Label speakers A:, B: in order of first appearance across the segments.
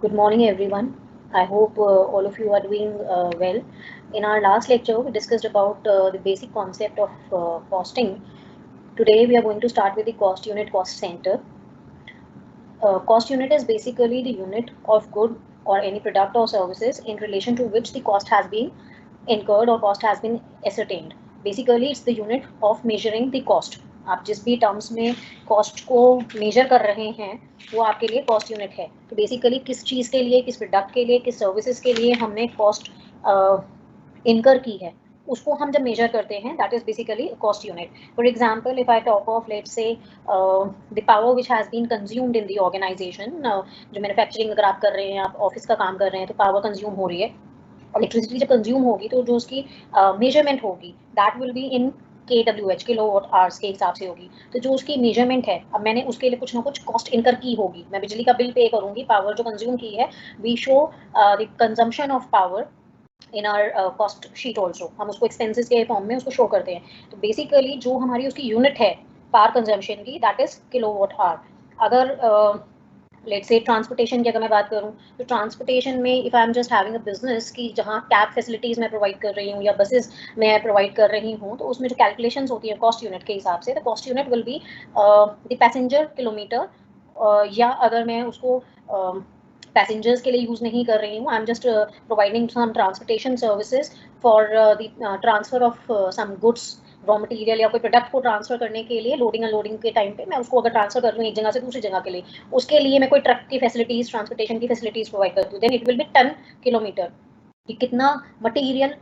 A: Good morning, everyone. I hope all of you are doing well. In our last lecture, we discussed about the basic concept of costing. Today, we are going to start with the cost unit cost center. Cost unit is basically the unit of good or any product or services in relation to which the cost has been incurred or cost has been ascertained. Basically, it's the unit of measuring the cost. आप जिस भी terms में cost को major कर रहे हैं वो आपके लिए कॉस्ट यूनिट है. तो बेसिकली किस चीज़ के लिए, किस प्रोडक्ट के लिए, किस सर्विसेज के लिए हमने कॉस्ट इनकर की है, उसको हम जब मेजर करते हैं that is basically cost unit. For example, if I talk of let's say the power which has been consumed in the organisation. जो मैन्युफैक्चरिंग अगर आप कर रहे हैं, आप ऑफिस का काम कर रहे हैं, तो पावर कंज्यूम हो रही है. इलेक्ट्रिसिटी जब कंज्यूम होगी तो जो उसकी मेजरमेंट होगी that will be in KWH, kilowatt hours के हिसाब से होगी. तो जो उसकी मेजरमेंट है, अब मैंने उसके लिए कुछ ना कुछ कॉस्ट इनकर की होगी. मैं बिजली का बिल पे करूंगी, पावर जो कंज्यूम की है, we show the consumption of power in our cost sheet also. हम उसको एक्सपेंसेस के फॉर्म में उसको शो करते हैं. तो बेसिकली जो हमारी उसकी यूनिट है पावर कंजम्पशन की, दैट इज किलोवाट आवर. अगर लेट्स से ट्रांसपोर्टेशन की अगर मैं बात करूं, तो ट्रांसपोर्टेशन में if I am just having a business की जहां कैब फैसिलिटीज मैं प्रोवाइड कर रही हूँ या बसेस मैं प्रोवाइड कर रही हूँ, तो उसमें जो कैलकुलेशंस होती है कॉस्ट यूनिट के हिसाब से, तो cost unit will be the passenger kilometre. या अगर मैं उसको पैसेंजर्स के लिए यूज़ नहीं कर रही हूँ, I am just providing some transportation services for the transfer of some goods, raw material या कोई प्रोडक्ट को ट्रांसफर करने के लिए लोडिंग अनलोडिंग के टाइम पे मैं उसको अगर ट्रांसफर कर रही हूँ एक जगह से दूसरी जगह के लिए, उसके लिए मैं कोई ट्रक की फैसिलिटीज, ट्रांसपोर्टेशन की फैसिलिटीज प्रोवाइड करती हूँ, then it will be ton kilometre. कि कितना मटेरियल,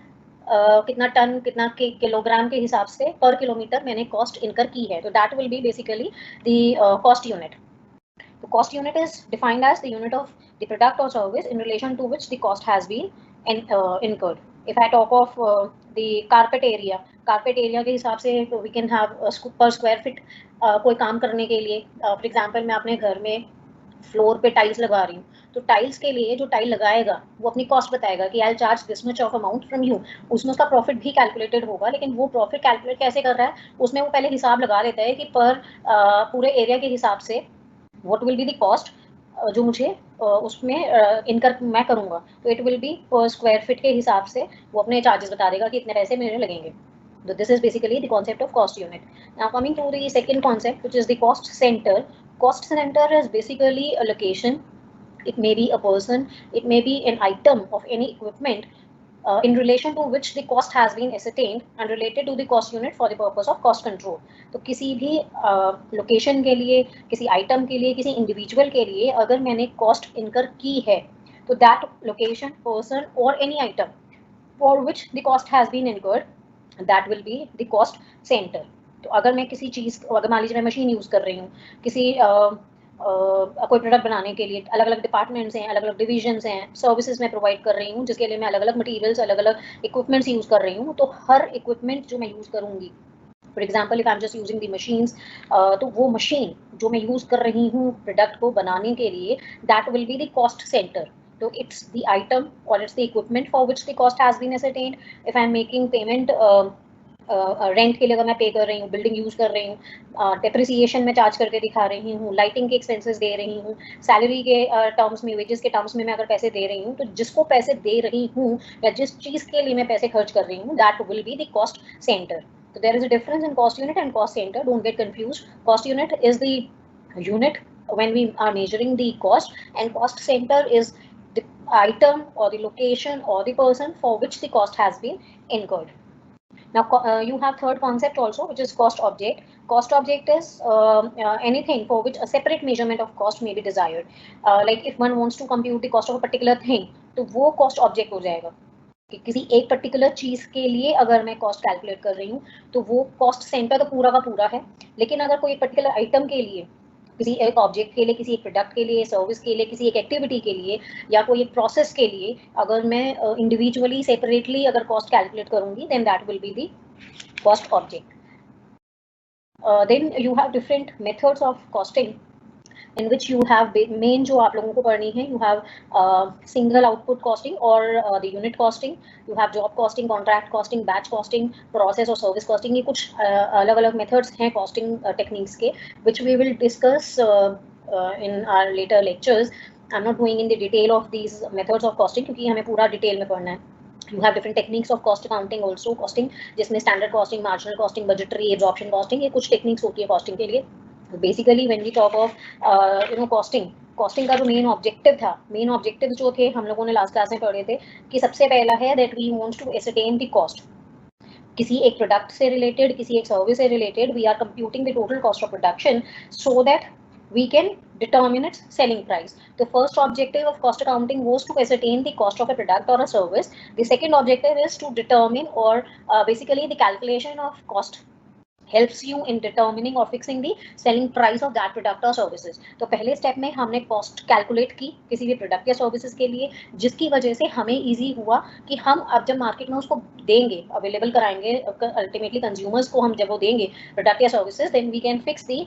A: कितना टन, कितना किलोग्राम के हिसाब से पर किलोमीटर मैंने कॉस्ट इनकर की है. तो that will B basically the cost unit. The cost unit is defined as the unit of the product or service in relation to which the cost has been incurred. If I talk of the carpet area के हिसाब से we can have per square feet कोई काम करने के लिए. For example, मैं अपने घर में फ्लोर पे टाइल्स लगा रही हूँ, तो टाइल्स के लिए जो टाइल लगाएगा वो अपनी कॉस्ट बताएगा कि आई charge this much of amount from you. उसमें उसका प्रॉफिट भी कैलकुलेटेड होगा, लेकिन वो प्रॉफिट कैलकुलेट कैसे कर रहा है, उसमें वो पहले हिसाब लगा लेता है कि पर पूरे एरिया के हिसाब से what will be the cost जो मुझे उसमें इनकर मैं करूँगा. तो इट विल बी पर स्क्वायर फीट के हिसाब से वो अपने चार्जेस बता देगा कि इतने पैसे मेरे लगेंगे. So this is basically the concept of cost unit. Now coming to the second concept, which is the cost center. Cost center is basically a location. It may be a person, it may be an item of any equipment in relation to which the cost has been ascertained and related to the cost unit for the purpose of cost control. तो किसी भी location के लिए, किसी item के लिए, किसी individual के लिए अगर मैंने कॉस्ट इनकर की है, तो दैट लोकेशन, पर्सन और any item for which the cost has been incurred, that will be the cost centre. तो अगर मैं किसी चीज़, अगर मान लीजिए मैं मशीन यूज़ कर रही हूँ, किसी कोई प्रोडक्ट बनाने के लिए अलग अलग डिपार्टमेंट्स हैं, अलग अलग डिविजन्स हैं, सर्विसेज मैं प्रोवाइड कर रही हूँ जिसके लिए मैं अलग अलग मटीरियल्स, अलग अलग इक्विपमेंट्स यूज़ कर रही हूँ. तो हर इक्विपमेंट जो मैं यूज़ करूँगी, for example if I am just using the machines, तो वो मशीन जो मैं यूज़ कर रही हूँ प्रोडक्ट को बनाने के लिए, that will be the cost centre. तो इट्स द आइटम और it's the equipment for which the cost has been ascertained. If I am making payment rent के लिए, अगर मैं पे कर रही हूँ, बिल्डिंग यूज़ कर रही हूँ, डेप्रिसिएशन में चार्ज करके दिखा रही हूँ, लाइटिंग के एक्सपेंसेस दे रही हूँ, सैलरी के टर्म्स में, वेजेस के टर्म्स में मैं अगर पैसे दे रही हूँ, तो जिसको पैसे दे रही हूँ या जिस चीज़ के लिए मैं पैसे खर्च कर रही हूँ, that will be the cost centre. So there is a difference in cost unit and cost center. Don't get confused. Cost unit is the unit when we are measuring the cost, and cost center is the item or the location or the person for which the cost has been incurred. Now you have third concept also, which is cost object. Cost object is anything for which a separate measurement of cost may be desired. Like if one wants to compute the cost of a particular thing, तो वो cost object हो जाएगा. कि किसी एक particular चीज़ के लिए अगर मैं कॉस्ट कैलकुलेट कर रही हूँ, तो वो कॉस्ट सेंटर तो पूरा का पूरा है. लेकिन अगर कोई एक पर्टिकुलर आइटम के लिए, किसी एक ऑब्जेक्ट के लिए, किसी एक प्रोडक्ट के लिए, सर्विस के लिए, किसी एक एक्टिविटी के लिए या कोई एक प्रोसेस के लिए अगर मैं इंडिविजुअली सेपरेटली अगर कॉस्ट कैलकुलेट करूँगी, then that will be the cost object. Then you have different methods of costing in which you have main जो आप लोगों को पढ़नी है, you have single output costing or the unit costing, you have job costing, contract costing, batch costing, process और service costing. ये कुछ अलग अलग methods हैं costing techniques के, which we will discuss in our later lectures. I am not going in the detail of these methods of costing, क्योंकि हमें पूरा डिटेल में पढ़ना है. You have different techniques of cost accounting also, costing जिसमें standard costing, marginal costing, budgetary, absorption costing, ये कुछ techniques होती है costing के लिए. Basically when we talk of costing का जो मेन ऑब्जेक्टिव था, मेन ऑब्जेक्टिव जो थे हम लोगों ने लास्ट क्लास में पढ़े थे कि सबसे पहला है that we want to ascertain the cost. किसी एक प्रोडक्ट से रिलेटेड, किसी एक सर्विस से related, we are computing the total cost of production so that we can determine its selling price. The first objective of cost accounting was to ascertain the cost of a product or a service. The second objective is to determine or basically the calculation of cost helps you in determining or fixing the selling price of that product or services. तो पहले step में हमने cost calculate की किसी भी product या services के लिए, जिसकी वजह से हमें इजी हुआ कि हम अब जब मार्केट में उसको देंगे, अवेलेबल कराएंगे अल्टीमेटली कंज्यूमर्स को, हम जब वो देंगे प्रोडक्ट या services, then we can fix the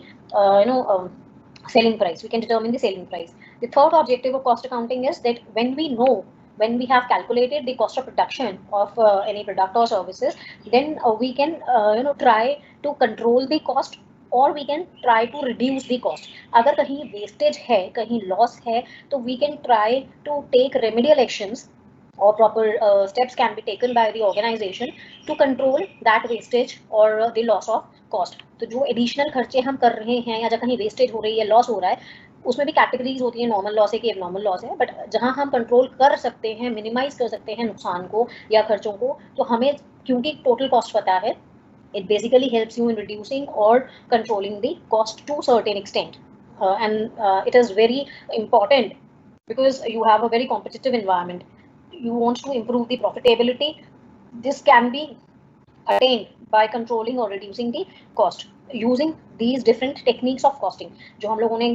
A: selling price. We can determine the selling price. The third objective of cost accounting is that when we have calculated the cost of production of any product or services, then we can try to control the cost, or we can try to reduce the cost. अगर कहीं wastage है, कहीं loss है, तो we can try to take remedial actions or proper steps can be taken by the organization to control that wastage or the loss of cost. तो जो additional खर्चे हम कर रहे हैं या जब कहीं वेस्टेज हो रही है, लॉस हो रहा है, उसमें भी कैटेगरीज होती है, नॉर्मल लॉस है कि एबनॉर्मल लॉस है, बट जहां हम कंट्रोल कर सकते हैं, मिनिमाइज कर सकते हैं नुकसान को या खर्चों को, तो हमें क्योंकि टोटल कॉस्ट पता है, it basically helps you in reducing or controlling the cost to certain extent. It is very important because you have a very competitive environment. You want to improve the profitability. This can be attained by controlling or reducing the cost using these different techniques of costing. जो हम लोगों ने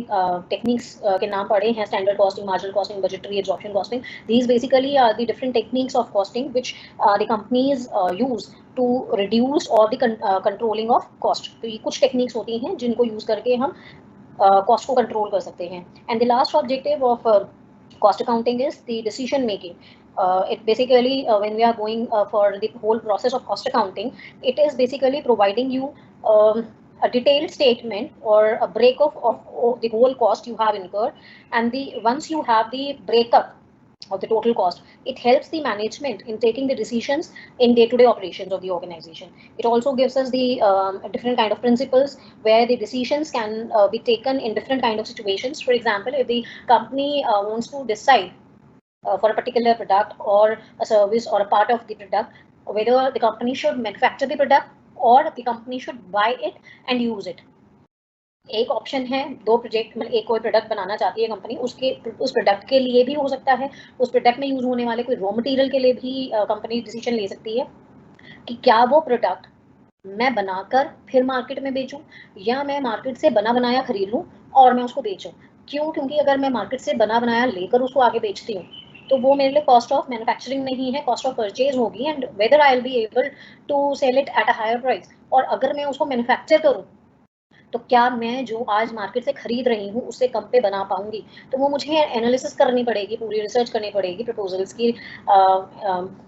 A: techniques के नाम पढ़े हैं, standard costing, marginal costing, budgetary, absorption costing. These basically are the different techniques of costing which the companies use to reduce or the controlling of cost. तो ये कुछ techniques होती हैं जिनको use करके हम cost को control कर सकते हैं. And the last objective of cost accounting is the decision making. It basically when we are going for the whole process of cost accounting, it is basically providing you a detailed statement or a breakup of the whole cost you have incurred, and once you have the breakup of the total cost, it helps the management in taking the decisions in day-to-day operations of the organization. It also gives us the different kind of principles where the decisions can be taken in different kind of situations. For example, if the company wants to decide for a particular product or a service or a part of the product, whether the company should manufacture the product or the company should buy it and use it. एक option है, दो project, मतलब एक कोई product बनाना चाहती है company, उस product के लिए भी हो सकता है, उस प्रोडक्ट में यूज होने वाले कोई रॉ मटेरियल के लिए भी कंपनी डिसीजन ले सकती है कि क्या वो प्रोडक्ट मैं बनाकर फिर मार्केट में बेचूं या मैं मार्केट से बना बनाया खरीद लूं और मैं उसको बेचूं. क्यों? क्योंकि अगर मैं मार्केट से बना बनाया लेकर उसको आगे बेचती हूँ तो वो मेरे लिए कॉस्ट ऑफ मैन्युफैक्चरिंग नहीं है, कॉस्ट ऑफ परचेज होगी, and whether I will be able to sell it at a higher price. और अगर मैं उसको मैन्युफैक्चर करूँ तो क्या मैं जो आज मार्केट से खरीद रही हूँ उससे कम पे बना पाऊंगी? तो वो मुझे एनालिसिस करनी पड़ेगी, पूरी रिसर्च करनी पड़ेगी, प्रपोजल्स की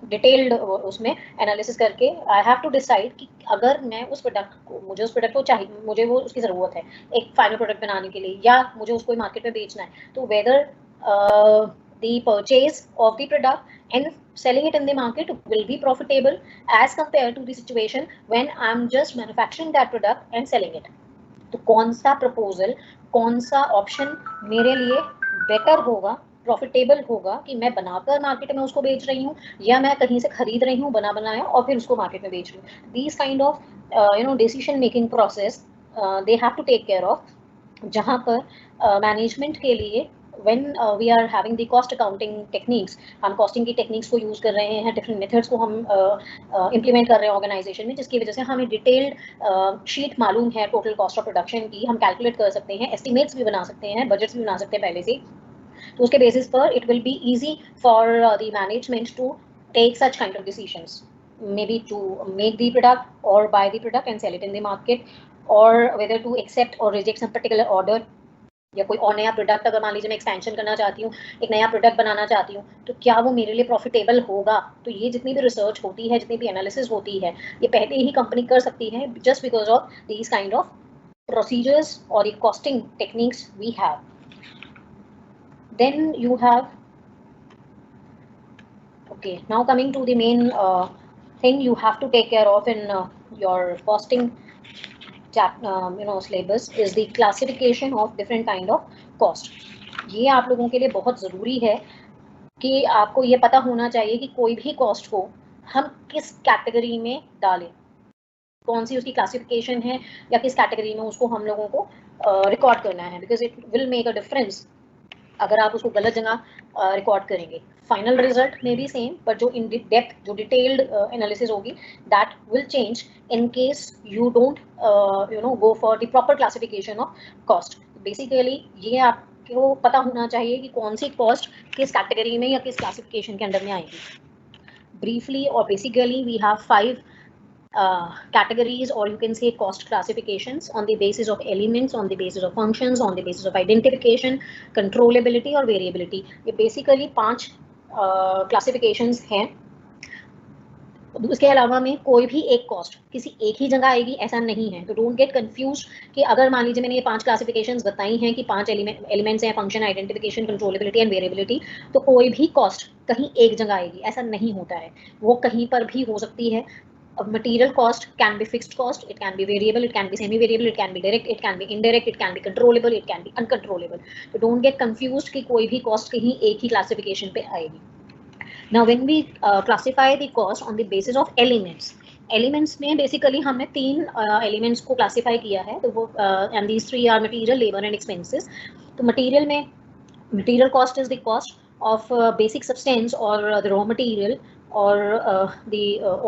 A: डिटेल्ड उसमें एनालिसिस करके आई हैव टू डिसाइड कि अगर मैं उस प्रोडक्ट को चाहिए, मुझे वो उसकी ज़रूरत है एक फाइनल प्रोडक्ट बनाने के लिए, या मुझे उसको मार्केट में बेचना है, तो weather the purchase of the product and selling it in the market will be profitable as compared to the situation when I'm just manufacturing that product and selling it. तो कौन सा प्रपोजल, कौन सा option मेरे लिए better होगा, profitable होगा कि मैं बनाकर मार्केट में उसको बेच रही हूँ या मैं कहीं से खरीद रही हूँ बना बनाया और फिर उसको मार्केट में बेच रही हूँ. These kind of decision making process they have to take care of, जहाँ पर मैनेजमेंट के लिए when we are having the cost accounting techniques, हम costing की techniques को use कर रहे हैं, different methods को हम implement कर रहे हैं organization में, जिसकी वजह से हमें detailed sheet मालूम है total cost of production की, हम calculate कर सकते हैं, estimates भी बना सकते हैं, budgets भी बना सकते हैं पहले से. तो उसके basis पर it will be easy for the management to take such kind of decisions, maybe to make the product or buy the product and sell it in the market, or whether to accept or reject some particular order, या कोई और नया product अगर मान लीजिए मैं expansion करना चाहती हूँ, एक नया प्रोडक्ट बनाना चाहती हूँ, तो क्या वो मेरे लिए प्रॉफिटेबल होगा? तो ये जितनी भी रिसर्च होती है, जितनी भी एनालिसिस होती है, ये पहले ही कंपनी कर सकती है just because of these kind of procedures और costing techniques we have. Then you have, okay, now coming to the main thing you have to take care of in your costing syllabus is the classification of different kind of cost. ये आप लोगों के लिए बहुत ज़रूरी है कि आपको ये पता होना चाहिए कि कोई भी कॉस्ट को हम किस कैटेगरी में डालें, कौन सी उसकी क्लासिफिकेशन है या किस कैटेगरी में उसको हम लोगों को रिकॉर्ड करना है, because it will make a difference अगर आप उसको गलत जगह रिकॉर्ड करेंगे. फाइनल रिजल्ट में भी सेम, बट जो इन डेप्थ जो डिटेल्ड एनालिसिस होगी that will change in case you don't go for the proper classification of cost. Basically ये आपको पता होना चाहिए कि कौन सी कॉस्ट किस कैटेगरी में या किस क्लासिफिकेशन के अंडर में आएगी. ब्रीफली और basically we have 5 categories, or you can say cost classifications, on the basis of elements, on the basis of functions, on the basis of identification, controllability और variability. ये basically 5 classifications हैं. उसके अलावा में कोई भी एक कॉस्ट किसी एक ही जगह आएगी ऐसा नहीं है. तो डोंट गेट कंफ्यूज कि अगर मान लीजिए मैंने ये 5 क्लासिफिकेशंस बताई हैं कि 5 एलिमेंट्स हैं, function, identification, controllability and variability, तो कोई भी कॉस्ट कहीं एक जगह आएगी ऐसा नहीं होता है. वो कहीं पर भी हो सकती है. Material cost can be fixed cost, it can be variable, it can be semi variable, it can be direct, it can be indirect, it can be controllable, it can be uncontrollable. So don't get confused कि कोई भी cost कहीं एक ही classification पे आएगी. Now when we classify the cost on the basis of elements में basically हमने 3 elements को classify किया है. तो वो and these 3 are material, labor and expenses. तो material में material cost is the cost of basic substance or the raw material or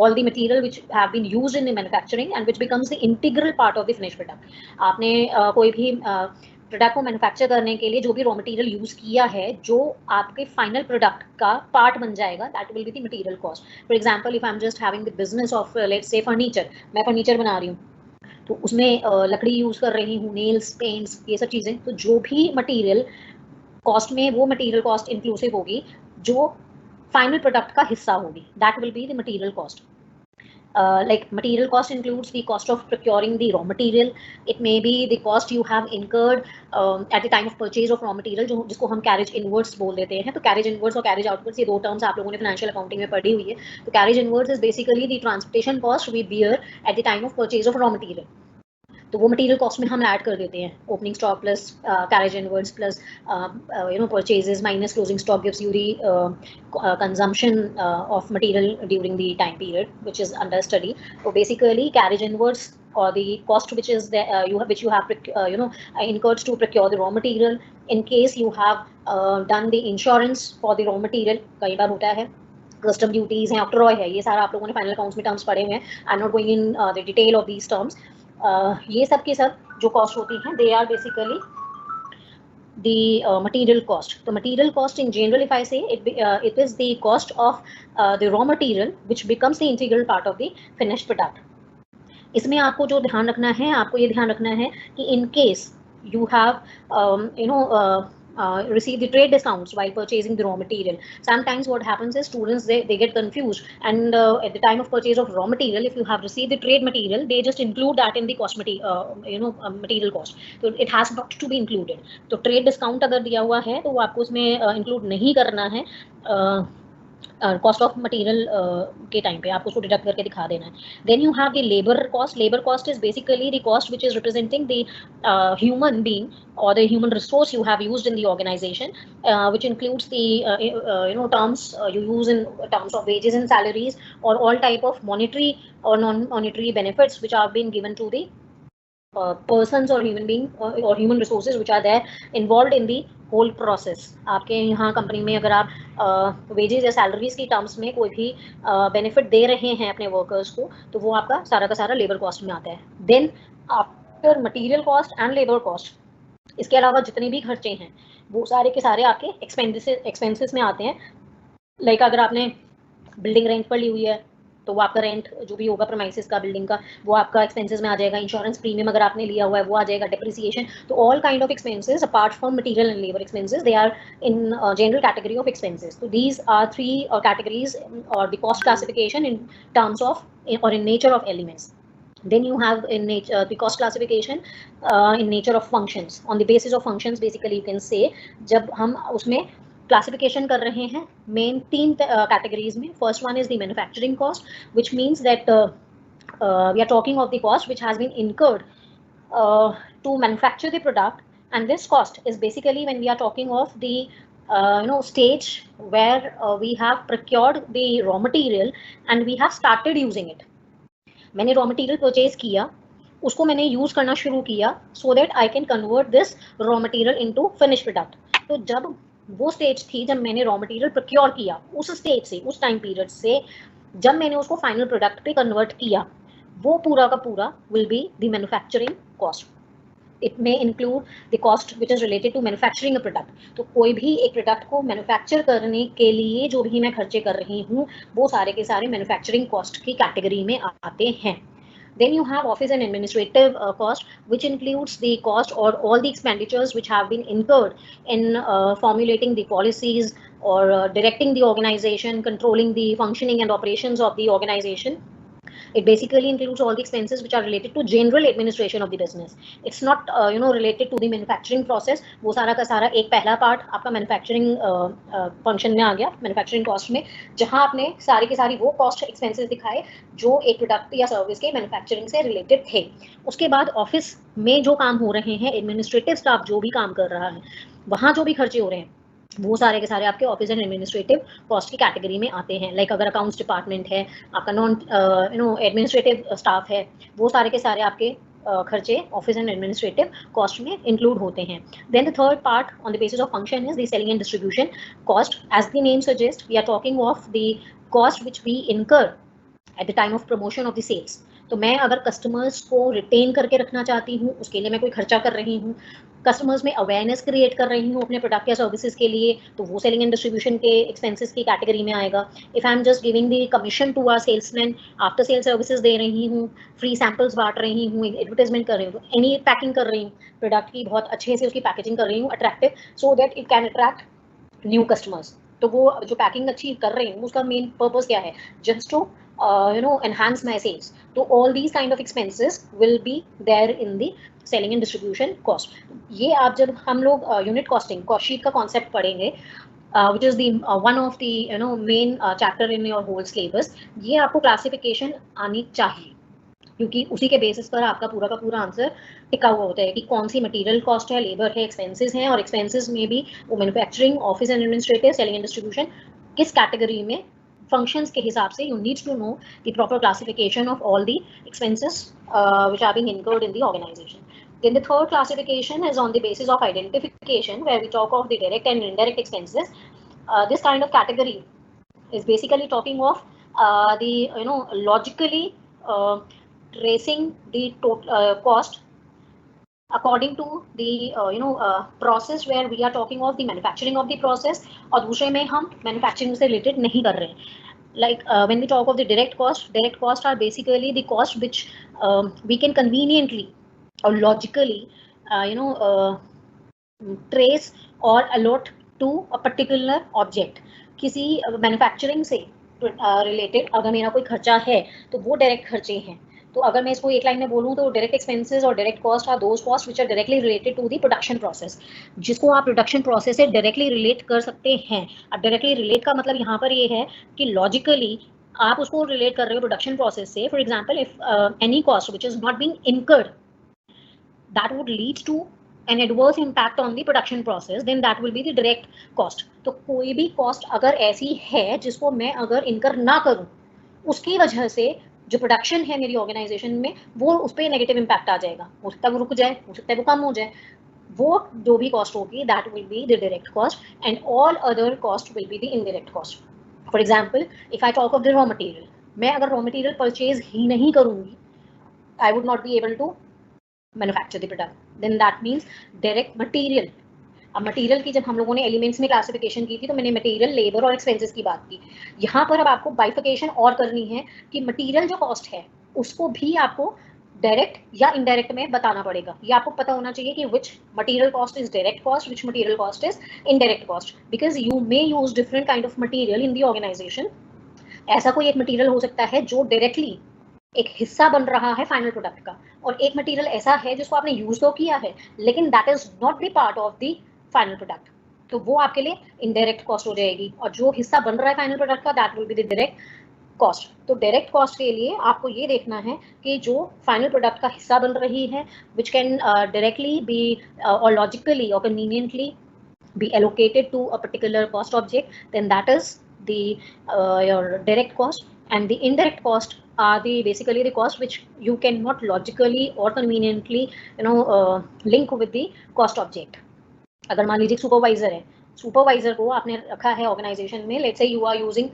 A: all the material which have been used in the manufacturing and which becomes the integral part of the finished product. आपने कोई भी product को manufacture करने के लिए जो भी raw material use किया है, जो आपके फाइनल प्रोडक्ट का पार्ट बन जाएगा, that will be the material cost. For example, if I am just having the business of let's से फर्नीचर, मैं फर्नीचर बना रही हूँ, तो उसमें लकड़ी यूज़ कर रही हूँ, नेल्स, पेंट्स, ये सब चीज़ें, तो जो भी मटीरियल कॉस्ट में वो मटीरियल कॉस्ट इंक्लूसिव होगी जो फाइनल प्रोडक्ट का हिस्सा होगी, that will be the material cost. Like material cost includes the cost of procuring the raw material. It may be the cost you have incurred at the time of purchase of raw material, जो जिसको हम carriage inwards बोल देते हैं. तो carriage inwards और carriage outwards ये 2 terms आप लोगों ने financial accounting में पढ़ी हुई है. तो carriage inwards is basically the transportation cost we bear at the time of purchase of raw material. तो वो मटेरियल कॉस्ट में हम ऐड कर देते हैं. Opening stock plus carriage inwards plus purchases minus closing stock gives you the consumption of material during the time period which is under study. तो basically carriage inwards or the cost which is there which you have incurred to procure the raw material. In case you have done the insurance for the raw material, कई बार होता है, custom duties हैं, octroi है, ये सारा आप लोगों ने फाइनल अकाउंट्स में टर्म्स पढ़े हुए हैं. I am not going in the detail of these terms. ये सब की सब जो कॉस्ट होती हैं, they are basically the material cost. So material cost in general, if I say it is the cost of the raw material which becomes the integral part of the finished product. इसमें आपको जो ध्यान रखना है, आपको ये ध्यान रखना है कि in case you have receive the trade discounts while purchasing the raw material. Sometimes what happens is students they get confused, and at the time of purchase of raw material, if you have received the trade material, they just include that in the cost material cost. So it has not to be included. तो trade discount अगर दिया हुआ है तो वो आपको उसमें include नहीं करना है. कॉस्ट ऑफ मटेरियल के टाइम पे आपको उसको डिडक्ट करके दिखा देना है. Then you have the labour cost. Labour cost is basically the cost which is representing the human being or the human resource you have used in the organization, which includes the terms you use in terms of wages and salaries, or all type of monetary or non-monetary benefits which are being given to the persons or human being or human resources which are there involved in the whole process. आपके यहाँ company में अगर आप wages या salaries की terms में कोई भी बेनिफिट दे रहे हैं अपने वर्कर्स को, तो वो आपका सारा का सारा लेबर कॉस्ट में आता है. Then after material cost and labour cost, इसके अलावा जितने भी खर्चे हैं वो सारे के सारे आपके एक्सपेंसेस में आते हैं. लाइक अगर आपने बिल्डिंग रेंट पर ली हुई है तो वो आपका रेंट जो भी होगा प्रीमाइसेस का बिल्डिंग का, वो आपका एक्सपेंसेस में आ जाएगा. इंश्योरेंस प्रीमियम अगर आपने लिया हुआ है वो आ जाएगा. डेप्रिसिएशन. तो all kind of expenses apart from material and labour expenses, they are in general category of expenses. तो दीज आर 3 कैटेगरीज और the cost classification in terms of और in nature of elements. Then you have in nature the cost classification in nature of functions. On the basis of functions, basically you can say, जब हम उसमें classification कर रहे हैं main तीन categories में. First one is the manufacturing cost, which means that we are talking of the cost which has been incurred to manufacture the product, and this cost is basically when we are talking of the stage where we have procured the raw material and we have started using it. मैंने raw material purchase किया, उसको मैंने use करना शुरू किया so that I can convert this raw material into finish product. तो जब वो स्टेज थी जब मैंने रॉ मटेरियल प्रोक्योर किया, उस स्टेज से, उस टाइम पीरियड से जब मैंने उसको फाइनल प्रोडक्ट पे कन्वर्ट किया, वो पूरा का पूरा will be the manufacturing cost. It may include the cost which is related to manufacturing a product. तो कोई भी एक प्रोडक्ट को मैन्युफैक्चर करने के लिए जो भी मैं खर्चे कर रही हूँ, वो सारे के सारे मैन्युफैक्चरिंग कॉस्ट की कैटेगरी में आते हैं. Then you have office and administrative cost, which includes the cost or all the expenditures which have been incurred in formulating the policies or directing the organization, controlling the functioning and operations of the organization. It basically includes all the expenses which are related to general administration of the business. It's not related to the manufacturing process. वो सारा का सारा एक पहला part आपका manufacturing function में आ गया, manufacturing cost में, जहां आपने सारी की सारी वो कॉस्ट एक्सपेंसेस दिखाए जो एक प्रोडक्ट या सर्विस के मैन्युफैक्चरिंग से रिलेटेड थे. उसके बाद ऑफिस में जो काम हो रहे हैं, एडमिनिस्ट्रेटिव स्टाफ जो भी काम कर रहा है, वहां जो भी खर्चे हो रहे हैं, वो सारे के सारे आपके ऑफिस एंड एडमिनिस्ट्रेटिव कॉस्ट की कैटेगरी में आते हैं. लाइक अगर अकाउंट्स डिपार्टमेंट है, आपका नॉन एडमिनिस्ट्रेटिव स्टाफ है, वो सारे के सारे आपके खर्चे ऑफिस एंड एडमिनिस्ट्रेटिव कॉस्ट में इंक्लूड होते हैं. Then the third part on the basis of function is the selling and distribution cost. As the name suggest, we are talking of the cost which we incur at the time of promotion of the sales. तो मैं अगर customers को retain करके रखना चाहती हूँ, उसके लिए मैं कोई खर्चा कर रही हूँ, कस्टमर्स में अवेयरनेस क्रिएट कर रही हूँ अपने प्रोडक्ट या सर्विसेज के लिए, तो वो सेलिंग एंड डिस्ट्रीब्यूशन के एक्सपेंसेस की कैटेगरी में आएगा. If I am just giving the commission to our salesman, after sale services दे रही हूँ, फ्री सैंपल्स बांट रही हूँ, एडवर्टाइजमेंट कर रही हूँ, एनी पैकिंग कर रही हूँ प्रोडक्ट की, बहुत अच्छे से उसकी पैकेजिंग कर रही हूँ attractive, so that it can attract new customers. तो वो जो पैकिंग अच्छी कर रही हूँ, उसका मेन पर्पस क्या है? Just to enhance my sales. So all these kind of expenses will be there in the selling and distribution cost. ये आप जब हम लोग यूनिट कॉस्टिंग कॉस्ट शीट का कॉन्सेप्ट पढ़ेंगे, which is the one of the main chapter in your whole syllabus, ये आपको classification आनी चाहिए, क्योंकि उसी के बेसिस पर आपका पूरा का पूरा आंसर टिका हुआ होता है कि कौन सी मटेरियल कॉस्ट है, लेबर है, एक्सपेंसेस हैं, और एक्सपेंसेस में भी वो manufacturing, office and administrative, selling and distribution किस कैटेगरी में functions के हिसाब से. You need to know the proper classification of all the expenses which are being incurred in the organization. Then the third classification is on the basis of identification, where we talk of the direct and indirect expenses. This kind of category is basically talking of the logically tracing the total cost according to the process, where we are talking of the manufacturing of the process, और दूसरे में हम manufacturing से related नहीं कर रहे हैं. Like when we talk of the direct cost are basically the cost which we can conveniently or logically trace or allot to a particular object. किसी manufacturing से related अगर मेरा कोई खर्चा है, तो वो direct खर्चे हैं. तो अगर मैं इसको एक लाइन में बोलूँ तो डायरेक्ट एक्सपेंसेस और direct cost are those cost which are directly related to the production process, जिसको आप प्रोडक्शन प्रोसेस से डायरेक्टली रिलेट कर सकते हैं. अब डायरेक्टली रिलेट का मतलब यहाँ पर ये है कि लॉजिकली आप उसको रिलेट कर रहे हो प्रोडक्शन प्रोसेस से. For example, if any cost which is not being incurred that would lead to an adverse impact on the production process, then that will be the direct cost. तो कोई भी cost अगर ऐसी है जिसको मैं अगर इनकर ना करूँ, उसकी वजह से जो प्रोडक्शन है मेरी ऑर्गेनाइजेशन में, वो उस पर नेगेटिव इम्पैक्ट आ जाएगा. हो सकता है वो रुक जाए, हो सकता है वो कम हो जाए. वो जो भी कॉस्ट होगी, that will be the direct cost, and all other cost will be the indirect cost. For example, if I talk of the raw material, मैं अगर रॉ मटेरियल परचेज ही नहीं करूंगी, I would not be able to manufacture the product. Then that means direct material. अब material की जब हम लोगों ने एलिमेंट्स में क्लासिफिकेशन की थी, तो मैंने मटेरियल, लेबर और एक्सपेंसेस की बात की. यहाँ पर अब आपको बाइफिकेशन और करनी है कि मटेरियल जो कॉस्ट है उसको भी आपको डायरेक्ट या इनडायरेक्ट में बताना पड़ेगा. ये आपको पता होना चाहिए कि which material cost is direct cost, which material cost is indirect cost, because you may use different kind of material in the organisation. ऐसा कोई एक मटेरियल हो सकता है जो डायरेक्टली एक हिस्सा बन रहा है फाइनल प्रोडक्ट का, और एक मटेरियल ऐसा है जिसको आपने यूज तो किया है लेकिन that is not the part of the final product, तो वो आपके लिए इनडायरेक्ट कॉस्ट हो जाएगी, और जो हिस्सा बन रहा है फाइनल प्रोडक्ट का that will be the direct cost. तो डायरेक्ट कॉस्ट के लिए आपको ये देखना है कि जो फाइनल प्रोडक्ट का हिस्सा बन रही है विच कैन डायरेक्टली बी और लॉजिकली और conveniently be allocated to a particular cost object, then that is the your direct cost. And the indirect cost are the basically the cost which you cannot logically or conveniently link with the cost object. अगर मान लीजिए supervisor है, supervisor को आपने रखा है organisation में, let's say you are using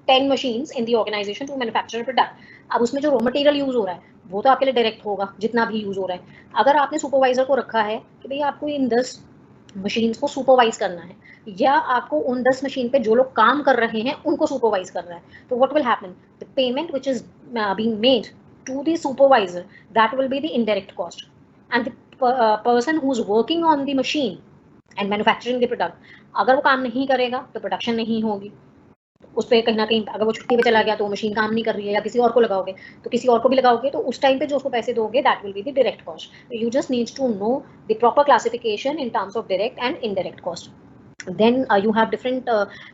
A: 10 machines in the organisation to manufacture product, अब उसमें जो रॉ मटेरियल यूज हो रहा है वो तो आपके लिए डायरेक्ट होगा जितना भी यूज हो रहा है। अगर आपने सुपरवाइजर को रखा है कि भाई आपको इन 10 मशीन्स को सुपरवाइज करना है, या आपको उन 10 मशीन पे जो लोग काम कर रहे हैं उनको सुपरवाइज करना है, तो what will happen, the payment which is being made to the supervisor that will be the indirect cost, and the person who's working on the machine and manufacturing the product, अगर वो काम नहीं करेगा तो production नहीं होगी, उस पर कहीं ना कहीं अगर वो छुट्टी पे चला गया तो वो मशीन काम नहीं कर रही है, या किसी और को लगाओगे तो किसी और को भी लगाओगे, तो उस टाइम पे जो उसको पैसे दोगे that will be the direct cost. You just needs to know the proper classification in terms of direct and indirect cost. Then you have different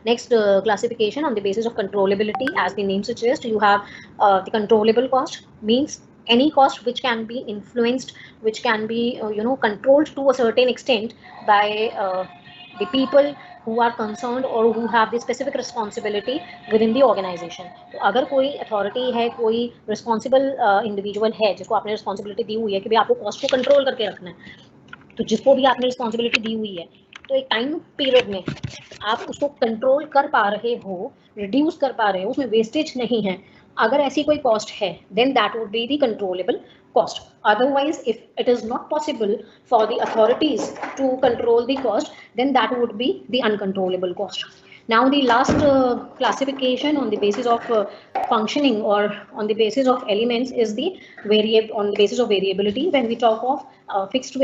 A: next classification on the basis of controllability. As the name suggests, you have the controllable cost, means any cost which can be influenced, which can be controlled to a certain extent by the people who are concerned or who have the specific responsibility within the organization. तो अगर कोई authority है, कोई responsible individual है जिसको आपने responsibility दी हुई है कि भाई आपको कॉस्ट को कंट्रोल करके रखना है, तो जिसको भी आपने रिस्पॉन्सिबिलिटी दी हुई है तो एक टाइम पीरियड में आप उसको कंट्रोल कर पा रहे हो, रिड्यूस कर पा रहे हो, उसमें वेस्टेज नहीं है, अगर ऐसी कोई कॉस्ट है then that would be the controllable cost. Otherwise, if it is not possible for the authorities to control the cost, then that would be the uncontrollable cost. Now the last classification on the basis of functioning or on the basis of elements is the on the basis of variability. When we talk of fixed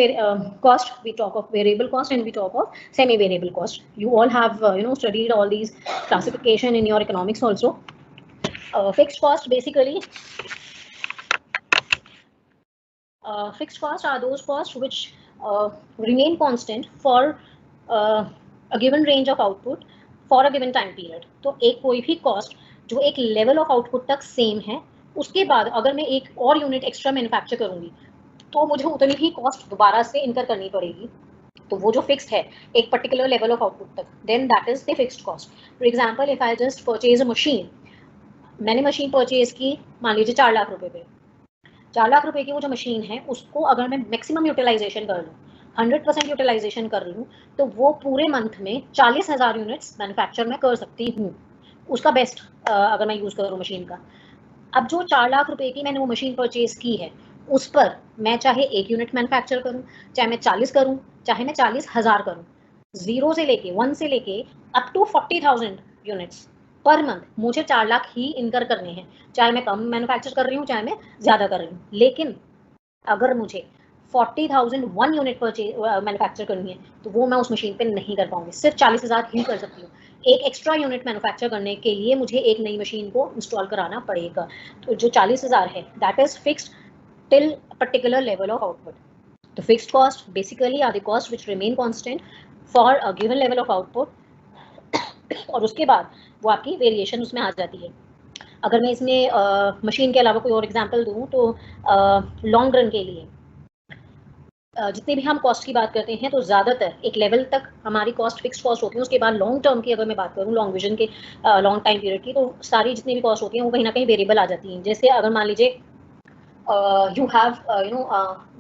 A: cost, we talk of variable cost, and we talk of semi variable cost. You all have studied all these classification in your economics also. Fixed cost basically, fixed costs are those costs which remain constant for a given range of output for a given time period. तो एक कोई भी cost जो एक level of output तक same है, उसके बाद अगर मैं एक और यूनिट एक्स्ट्रा मैन्युफैक्चर करूंगी तो मुझे उतनी ही कॉस्ट दोबारा से इनकर करनी पड़ेगी, तो वो जो फिक्स्ड है एक पर्टिकुलर लेवल ऑफ आउटपुट तक, then that is the fixed cost. For example, if I just purchase a machine, मैंने मशीन परचेज की मान लीजिए 4 लाख रुपए पे, 4 लाख रुपए की वो जो मशीन है उसको अगर मैं मैक्सिमम यूटिलाइजेशन कर लूँ, 100% यूटिलाइजेशन कर लूँ, तो वो पूरे मंथ में 40,000 यूनिट्स मैन्युफैक्चर मैं कर सकती हूँ, उसका बेस्ट अगर मैं यूज़ करूँ मशीन का। अब जो 4 लाख रुपए की मैंने वो मशीन परचेज की है, उस पर मैं चाहे 1 यूनिट मैन्युफैक्चर करूँ, चाहे मैं 40 करूँ, चाहे मैं 40,000 करूँ, 0 से लेके 1 से लेके up to 40,000 units per month मुझे 4 लाख ही इनकर करने हैं, चाहे मैं कम मैन्युफैक्चर कर रही हूँ चाहे मैं ज़्यादा कर रही हूँ। लेकिन अगर मुझे 40,001 यूनिट परचेज मैन्युफैक्चर करनी है तो वो मैं उस मशीन पे नहीं कर पाऊंगी, सिर्फ 40,000 ही कर सकती हूँ। एक एक्स्ट्रा यूनिट मैन्युफैक्चर करने के लिए मुझे एक नई मशीन को इंस्टॉल कराना पड़ेगा, तो जो 40,000 है that is fixed till particular level of output. तो fixed cost basically are the cost which remain constant for a given level of output, और उसके बाद वो आपकी वेरिएशन उसमें आ जाती है। अगर मैं इसमें मशीन के अलावा कोई और एग्जांपल दूं तो लॉन्ग रन के लिए जितने भी हम कॉस्ट की बात करते हैं तो ज़्यादातर एक लेवल तक हमारी कॉस्ट फिक्स्ड कॉस्ट होती है, उसके बाद लॉन्ग टर्म की अगर मैं बात करूँ, लॉन्ग विजन के लॉन्ग टाइम पीरियड की, तो सारी जितनी भी कॉस्ट होती हैं वो कहीं ना कहीं वेरिएबल आ जाती हैं। जैसे अगर मान लीजिए you have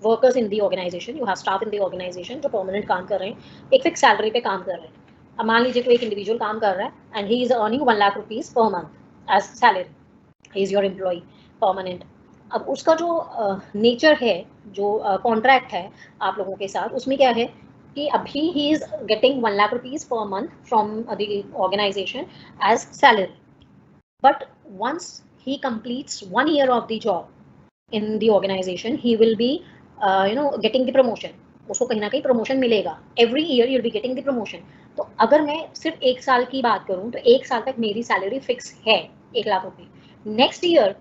A: workers in the organisation, you have staff in the organisation जो परमानेंट काम कर रहे हैं, एक फिक्स सैलरी पे काम कर रहे हैं। अब मान लीजिए कोई एक इंडिविजुअल काम कर रहा है and he is earning 1 lakh rupees per month as salary, he is your employee permanent. अब उसका जो नेचर है, जो कॉन्ट्रैक्ट है आप लोगों के साथ, उसमें क्या है कि अभी he is getting 1 lakh rupees per month from the organisation as salary, but once he completes 1 year of the job in the organisation he will be getting the promotion, उसको कहीं ना कहीं प्रमोशन मिलेगा, every year you will be getting the promotion. तो अगर मैं सिर्फ 1 साल की बात करूँ तो 1 साल तक मेरी सैलरी फिक्स है 1 लाख रुपये। Next year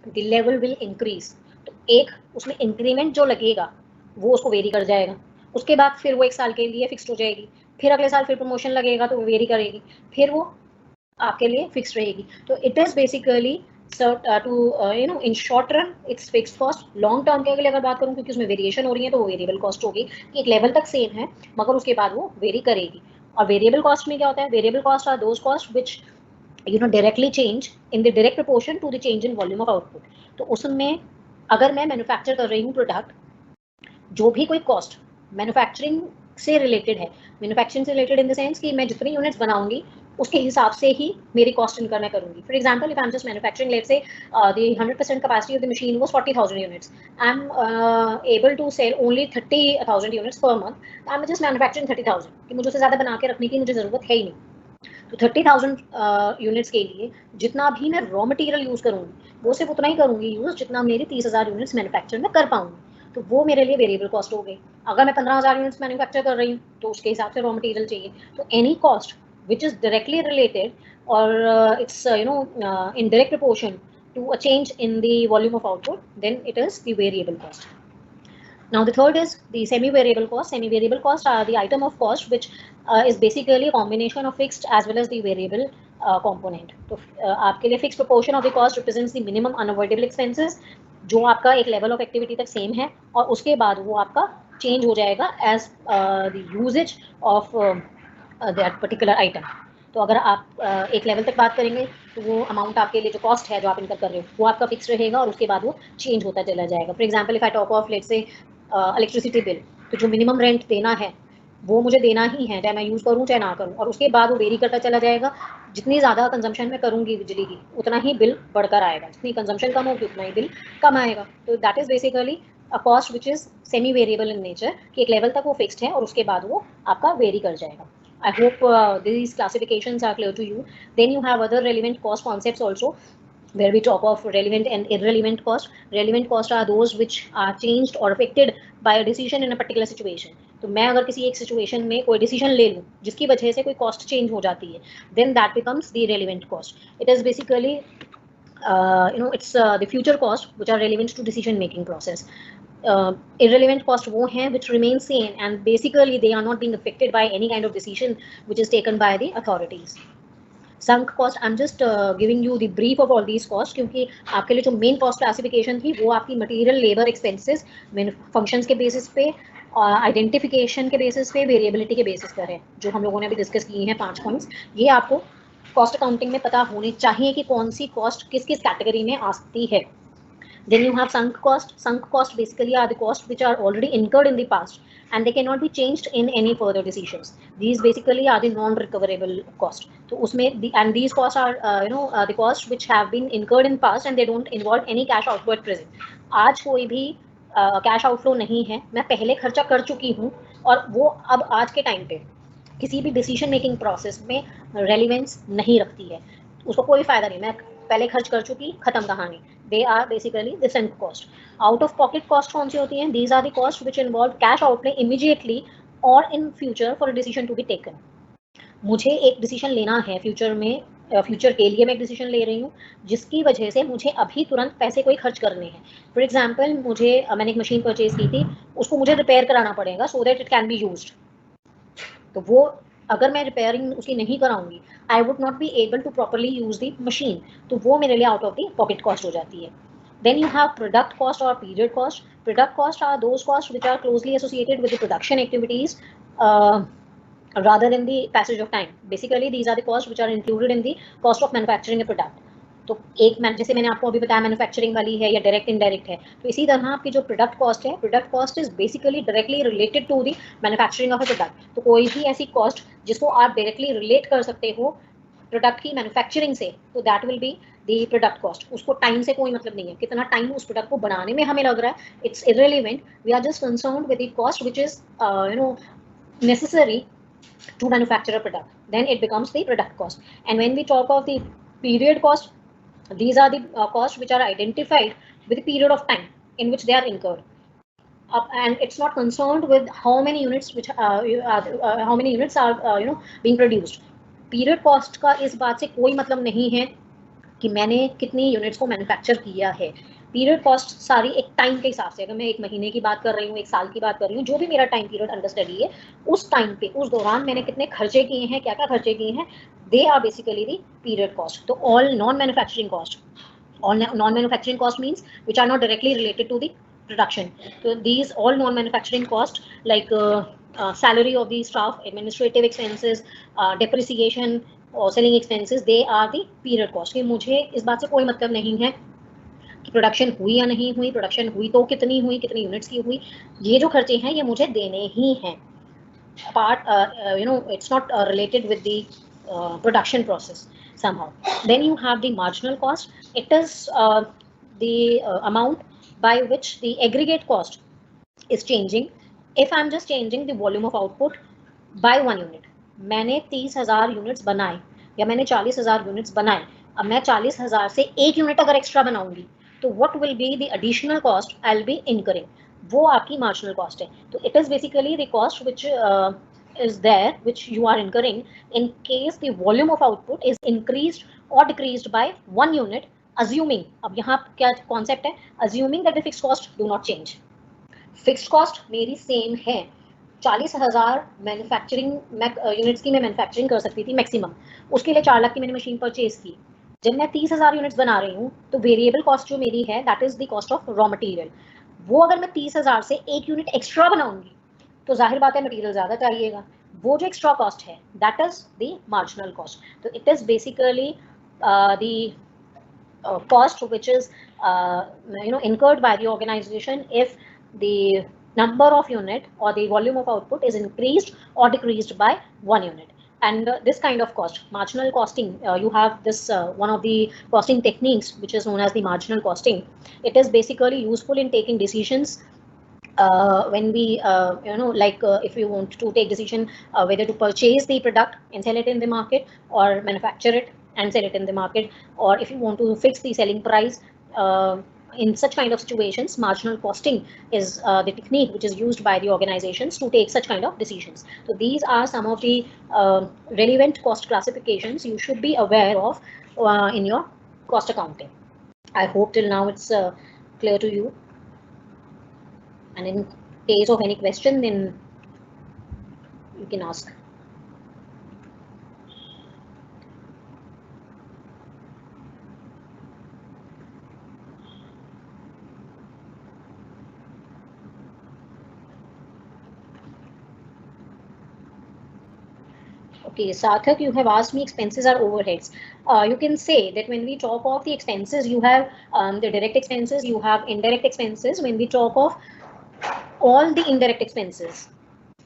A: the level will increase. तो एक उसमें इंक्रीमेंट जो लगेगा वो उसको वेरी कर जाएगा, उसके बाद फिर वो 1 साल के लिए फिक्स्ड हो जाएगी, फिर अगले साल फिर प्रमोशन लगेगा तो वो वेरी करेगी, फिर वो आपके लिए फिक्स्ड रहेगी। तो it is basically in short run it's fixed cost, long term के लिए अगर बात करूँ क्योंकि उसमें वेरिएशन हो रही है तो वो वेरिएबल कॉस्ट होगी कि एक लेवल तक सेम है मगर उसके बाद वो वेरी करेगी। और वेरिएबल कॉस्ट में क्या होता है, variable cost are those cost which directly change in the direct proportion to the change in volume of output. तो उसमें अगर मैं मैन्युफैक्चर कर रही हूँ प्रोडक्ट, जो भी कोई कॉस्ट मैन्युफैक्चरिंग से रिलेटेड है, मैन्युफैक्चरिंग से रिलेटेड इन द सेंस कि मैं जितनी यूनिट्स बनाऊंगी उसके हिसाब से ही मेरी कॉस्ट इनकर मैं करूंगी। For example if I am just manufacturing let's say the 100% capacity of the machine was 40,000 units, I am able to sell only 30,000 units per month, I am just manufacturing 30,000 कि मुझे उससे ज़्यादा बना के रखने की मुझे ज़रूरत है ही नहीं। तो 30,000 यूनिट्स के लिए जितना भी मैं रॉ मटेरियल यूज़ करूँगी वो सिर्फ उतना ही करूँगी यूज़ जितना मेरी 30,000 यूनिट्स मैन्युफैक्चर में कर पाऊँगी। तो वो मेरे लिए वेरिएबल कॉस्ट हो गई। अगर मैं 15,000 यूनिट्स मैन्युफैक्चर कर रही हूँ तो उसके हिसाब से रॉ मटेरियल चाहिए। तो any cost which is directly related और it's in direct proportion to a change in the volume of output, then it is the variable cost. Now the third is the semi-variable cost. Semi-variable costs are the item of cost which is basically a combination of fixed as well as the variable component. तो आपके लिए fixed proportion of the cost represents the minimum unavoidable expenses जो आपका एक level of activity तक same है और उसके बाद वो आपका change हो जाएगा as the usage of that particular item. तो अगर आप एक लेवल तक बात करेंगे तो वो अमाउंट आपके लिए जो कॉस्ट है जो आप इनकर कर रहे हो वो आपका फिक्स रहेगा और उसके बाद वो चेंज होता चला जाएगा। For example if I talk of let's से इलेक्ट्रिसिटी बिल, तो जो मिनिमम रेंट देना है वो मुझे देना ही है, चाहे मैं यूज़ करूँ चाहे ना करूँ, और उसके बाद वो वेरी करता चला जाएगा। जितनी ज़्यादा कंजम्पशन मैं करूँगी बिजली की उतना ही बिल बढ़कर आएगा, जितनी कंजम्पशन कम होगी उतना ही बिल कम आएगा। तो that is basically a cost which is semi variable in nature कि एक लेवल तक वो फिक्स्ड है और उसके बाद वो आपका वेरी कर जाएगा। I hope these classifications are clear to you. Then you have other relevant cost concepts also, where we talk of relevant and irrelevant cost. Relevant costs are those which are changed or affected by a decision in a particular situation. तो मैं अगर किसी एक situation में कोई decision ले लूँ जिसकी वजह से कोई कॉस्ट चेंज हो जाती है, then that becomes the relevant cost. It is basically it's the future cost which are relevant to decision making process. Irrelevant cost वो हैं which remain same and basically they are not being affected by any kind of decision which is taken by the authorities. Sunk cost, I'm just giving you the brief of all these costs क्योंकि आपके लिए जो main cost classification थी वो आपकी material labour expenses functions के basis पे, identification के बेसिस पे, वेरिएबिलिटी के बेसिस पर है, जो हम लोगों ने अभी डिस्कस किए हैं 5 पॉइंट्स। ये आपको कॉस्ट अकाउंटिंग में पता होने चाहिए कि कौन सी कॉस्ट किस किस कैटेगरी में आती है। Then you have sunk cost. Sunk cost basically are the costs which are already incurred in the past and they cannot be changed in any further decisions. These basically are the non-recoverable cost. So उसमें and these costs are the costs which have been incurred in past and they don't involve any cash outflow at present. आज कोई भी cash outflow नहीं है, मैं पहले खर्चा कर चुकी हूँ और वो अब आज के टाइम पे किसी भी डिसीजन मेकिंग प्रोसेस में रेलिवेंस नहीं रखती है, उसको कोई फायदा नहीं, मैं पहले खर्च कर चुकी, खत्म कहानी। They are basically the sunk cost. Out of pocket cost कौन सी होती हैं? These are the cost which involve cash outlay immediately और in future for a decision to be taken. मुझे एक डिसीजन लेना है फ्यूचर में, फ्यूचर के लिए मैं एक डिसीजन ले रही हूँ जिसकी वजह से मुझे अभी तुरंत पैसे कोई खर्च करने हैं। फॉर एग्जाम्पल मैंने एक मशीन परचेज की थी, उसको मुझे रिपेयर कराना पड़ेगा so that it can be used. तो वो अगर मैं रिपेयरिंग उसकी नहीं कराऊंगी, I would not be able to properly use the machine, तो वो मेरे लिए out of the pocket cost हो जाती है। Then you have product cost or period cost. Product cost are those costs which are closely associated with the production activities rather than the passage of time. Basically, these are the costs which are included in the cost of manufacturing a product. तो जैसे मैंने आपको अभी बताया manufacturing वाली है या direct indirect है, तो इसी तरह आपकी जो प्रोडक्ट कॉस्ट है, product cost is basically directly related to the manufacturing of a product. तो कोई भी ऐसी कॉस्ट जिसको आप डायरेक्टली रिलेट कर सकते हो प्रोडक्ट की मैन्युफैक्चरिंग से, तो that will be the product cost. उसको टाइम से कोई मतलब नहीं है, कितना टाइम उस प्रोडक्ट को बनाने में हमें लग रहा है, it's irrelevant. We are just concerned with the cost which is necessary to manufacture a product, then it becomes the product cost. And when we talk of the period cost, these are the costs which are identified with the period of time in which they are incurred. And it's not concerned with how many units which how many units are being produced. Period cost का इस बात से कोई मतलब नहीं है कि मैंने कितनी यूनिट्स को मैन्युफैक्चर किया है। पीरियड कॉस्ट सारी एक टाइम के हिसाब से, अगर मैं 1 महीने की बात कर रही हूँ, 1 साल की बात कर रही हूँ, जो भी मेरा टाइम पीरियड अंडर स्टडी है, उस टाइम पे, उस दौरान मैंने कितने खर्चे किए हैं, क्या क्या खर्चे किए हैं, they are basically the period cost. तो all non manufacturing cost, all non-manufacturing cost means which are not directly related to the production. So these all non-manufacturing cost like salary of the staff, administrative expenses, depreciation or selling expenses, they are the period cost. कि मुझे इस बात से कोई मतलब नहीं है कि प्रोडक्शन हुई या नहीं हुई, प्रोडक्शन हुई तो कितनी हुई, कितनी यूनिट्स की हुई, ये जो खर्चे हैं ये मुझे देने ही हैं. Apart, it's not related with the production process somehow. Then you have the marginal cost. It is the amount by which the aggregate cost is changing. If I'm just changing the volume of output by 1 unit, मैंने 30,000 units बनाए या मैंने 40,000 units बनाए, अब मैं 40,000 से 1 unit अगर extra बनाऊंगी तो what will be the additional cost I'll be incurring, वो आपकी मार्जिनल कॉस्ट है. तो it is basically the cost which is there which you are incurring in case the volume of output is increased or decreased by 1 unit, assuming, अब यहाँ क्या concept है, assuming that the fixed cost do not change. Fixed cost मेरी same है, 40,000 manufacturing units की मैं manufacturing कर सकती थी मैक्सिमम, उसके लिए 4 लाख की मैंने मशीन परचेज की. जब मैं 30,000 यूनिट्स बना रही हूँ तो वेरिएबल कॉस्ट जो मेरी है that is the cost of raw material. वो अगर मैं 30,000 से 1 यूनिट एक्स्ट्रा बनाऊंगी तो जाहिर बात है मटेरियल ज़्यादा चाहिएगा, वो जो एक्स्ट्रा कॉस्ट है that is the marginal cost. तो it is basically the cost which is incurred by the organization if the number of unit or the volume of output is increased or decreased by 1 unit. And this kind of cost, marginal costing, you have this one of the costing techniques which is known as the marginal costing. It is basically useful in taking decisions when we if you want to take decision whether to purchase the product and sell it in the market or manufacture it and sell it in the market, or if you want to fix the selling price. In such kind of situations, marginal costing is the technique which is used by the organizations to take such kind of decisions. So these are some of the relevant cost classifications you should be aware of in your cost accounting. I hope till now it's clear to you. And in case of any question, then you can ask. Okay, Sarthak, you have asked me expenses are overheads. You can say that when we talk of the expenses, you have the direct expenses, you have indirect expenses. When we talk of all the indirect expenses,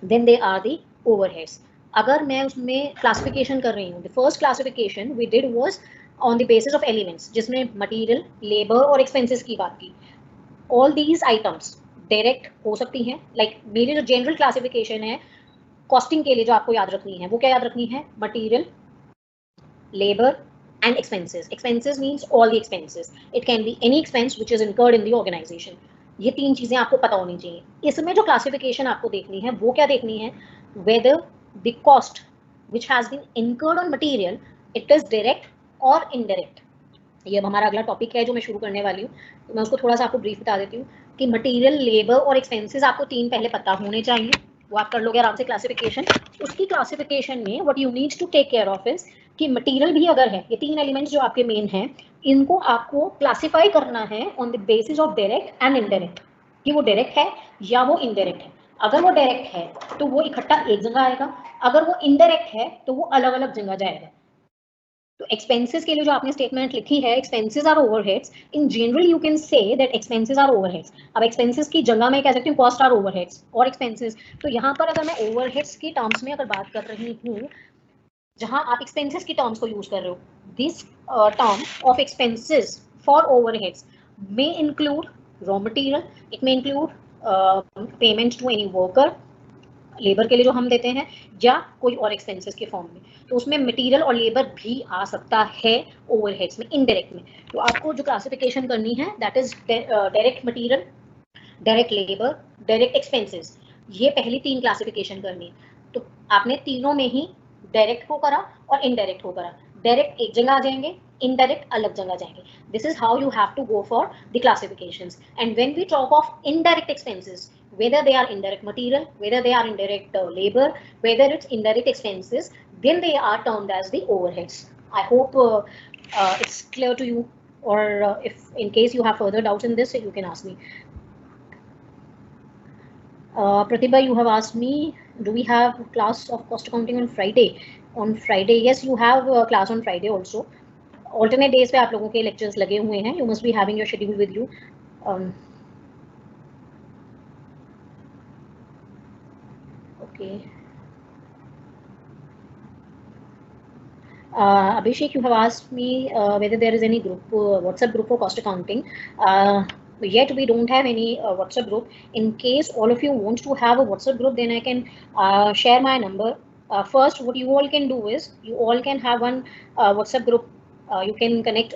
A: then they are the overheads. अगर मैं उसमें classification कर रही हूँ, the first classification we did was on the basis of elements, जिसमें material, labor और expenses की बात की. All these items direct हो सकती हैं, like मेरी जो general classification है कॉस्टिंग के लिए जो आपको याद रखनी है, वो क्या याद रखनी है, material, labour and expenses. Expenses means all the expenses, it can be any expense which is incurred in the organisation. ये 3 चीजें आपको पता होनी चाहिए. इसमें जो क्लासिफिकेशन आपको देखनी है वो क्या देखनी है, whether the cost which has been incurred on material it is direct और इनडायरेक्ट. ये अब हमारा अगला टॉपिक है जो मैं शुरू करने वाली हूँ, तो मैं उसको थोड़ा सा आपको ब्रीफ बता देती हूँ कि मटेरियल, लेबर और एक्सपेंसेस आपको 3 पहले पता होने चाहिए, वो आप कर लोगे आराम से क्लासिफिकेशन. उसकी क्लासिफिकेशन में what you need to take care of is कि मटेरियल भी अगर है, ये 3 एलिमेंट्स जो आपके मेन हैं, इनको आपको क्लासिफाई करना है on the basis of direct and indirect, कि वो डायरेक्ट है या वो इनडायरेक्ट है. अगर वो डायरेक्ट है तो वो इकट्ठा एक जगह आएगा, अगर वो इनडायरेक्ट है तो वो अलग अलग जगह जाएगा. तो एक्सपेंसेस के लिए जो आपने स्टेटमेंट लिखी है, expenses are overheads, in general you can say that expenses are overheads. अब एक्सपेंसेस की जगह मैं कह सकती हूँ कॉस्ट आर ओवरहेड्स और एक्सपेंसेस. तो यहाँ पर अगर मैं ओवरहेड्स की टर्म्स में अगर बात कर रही हूँ, जहाँ आप एक्सपेंसेस की टर्म्स को यूज कर रहे हो, this term of expenses for overheads may include raw material, it may include payment to any worker, labour के लिए जो हम देते हैं, या कोई और एक्सपेंसेस के फॉर्म में. तो उसमें मटेरियल और लेबर भी आ सकता है ओवरहेड्स में, इनडायरेक्ट में. तो आपको जो क्लासिफिकेशन करनी है that is direct material, direct labour, direct expenses. ये पहली 3 क्लासिफिकेशन करनी है. तो आपने तीनों में ही डायरेक्ट को करा और इनडायरेक्ट को करा. डायरेक्ट एक जगह आ जाएंगे, indirect अलग जगह जाएंगे. This is how you have to go for the classifications. And when we talk of indirect expenses, whether they are indirect material, whether they are indirect labor, whether it's indirect expenses, then they are termed as the overheads. I hope it's clear to you, or if in case you have further doubts in this, you can ask me. Pratibha, you have asked me, do we have class of cost accounting on Friday? On Friday, yes, you have a class on Friday also. Alternate days पे आप लोगों के lectures लगे हुए हैं. You must be having your schedule with you. Okay. Abhishek, you have asked me whether there is any group, WhatsApp group for cost accounting. Yet we don't have any WhatsApp group. In case all of you want to have a WhatsApp group, then I can share my number. First, what you all can do is you all can have one WhatsApp group. You can connect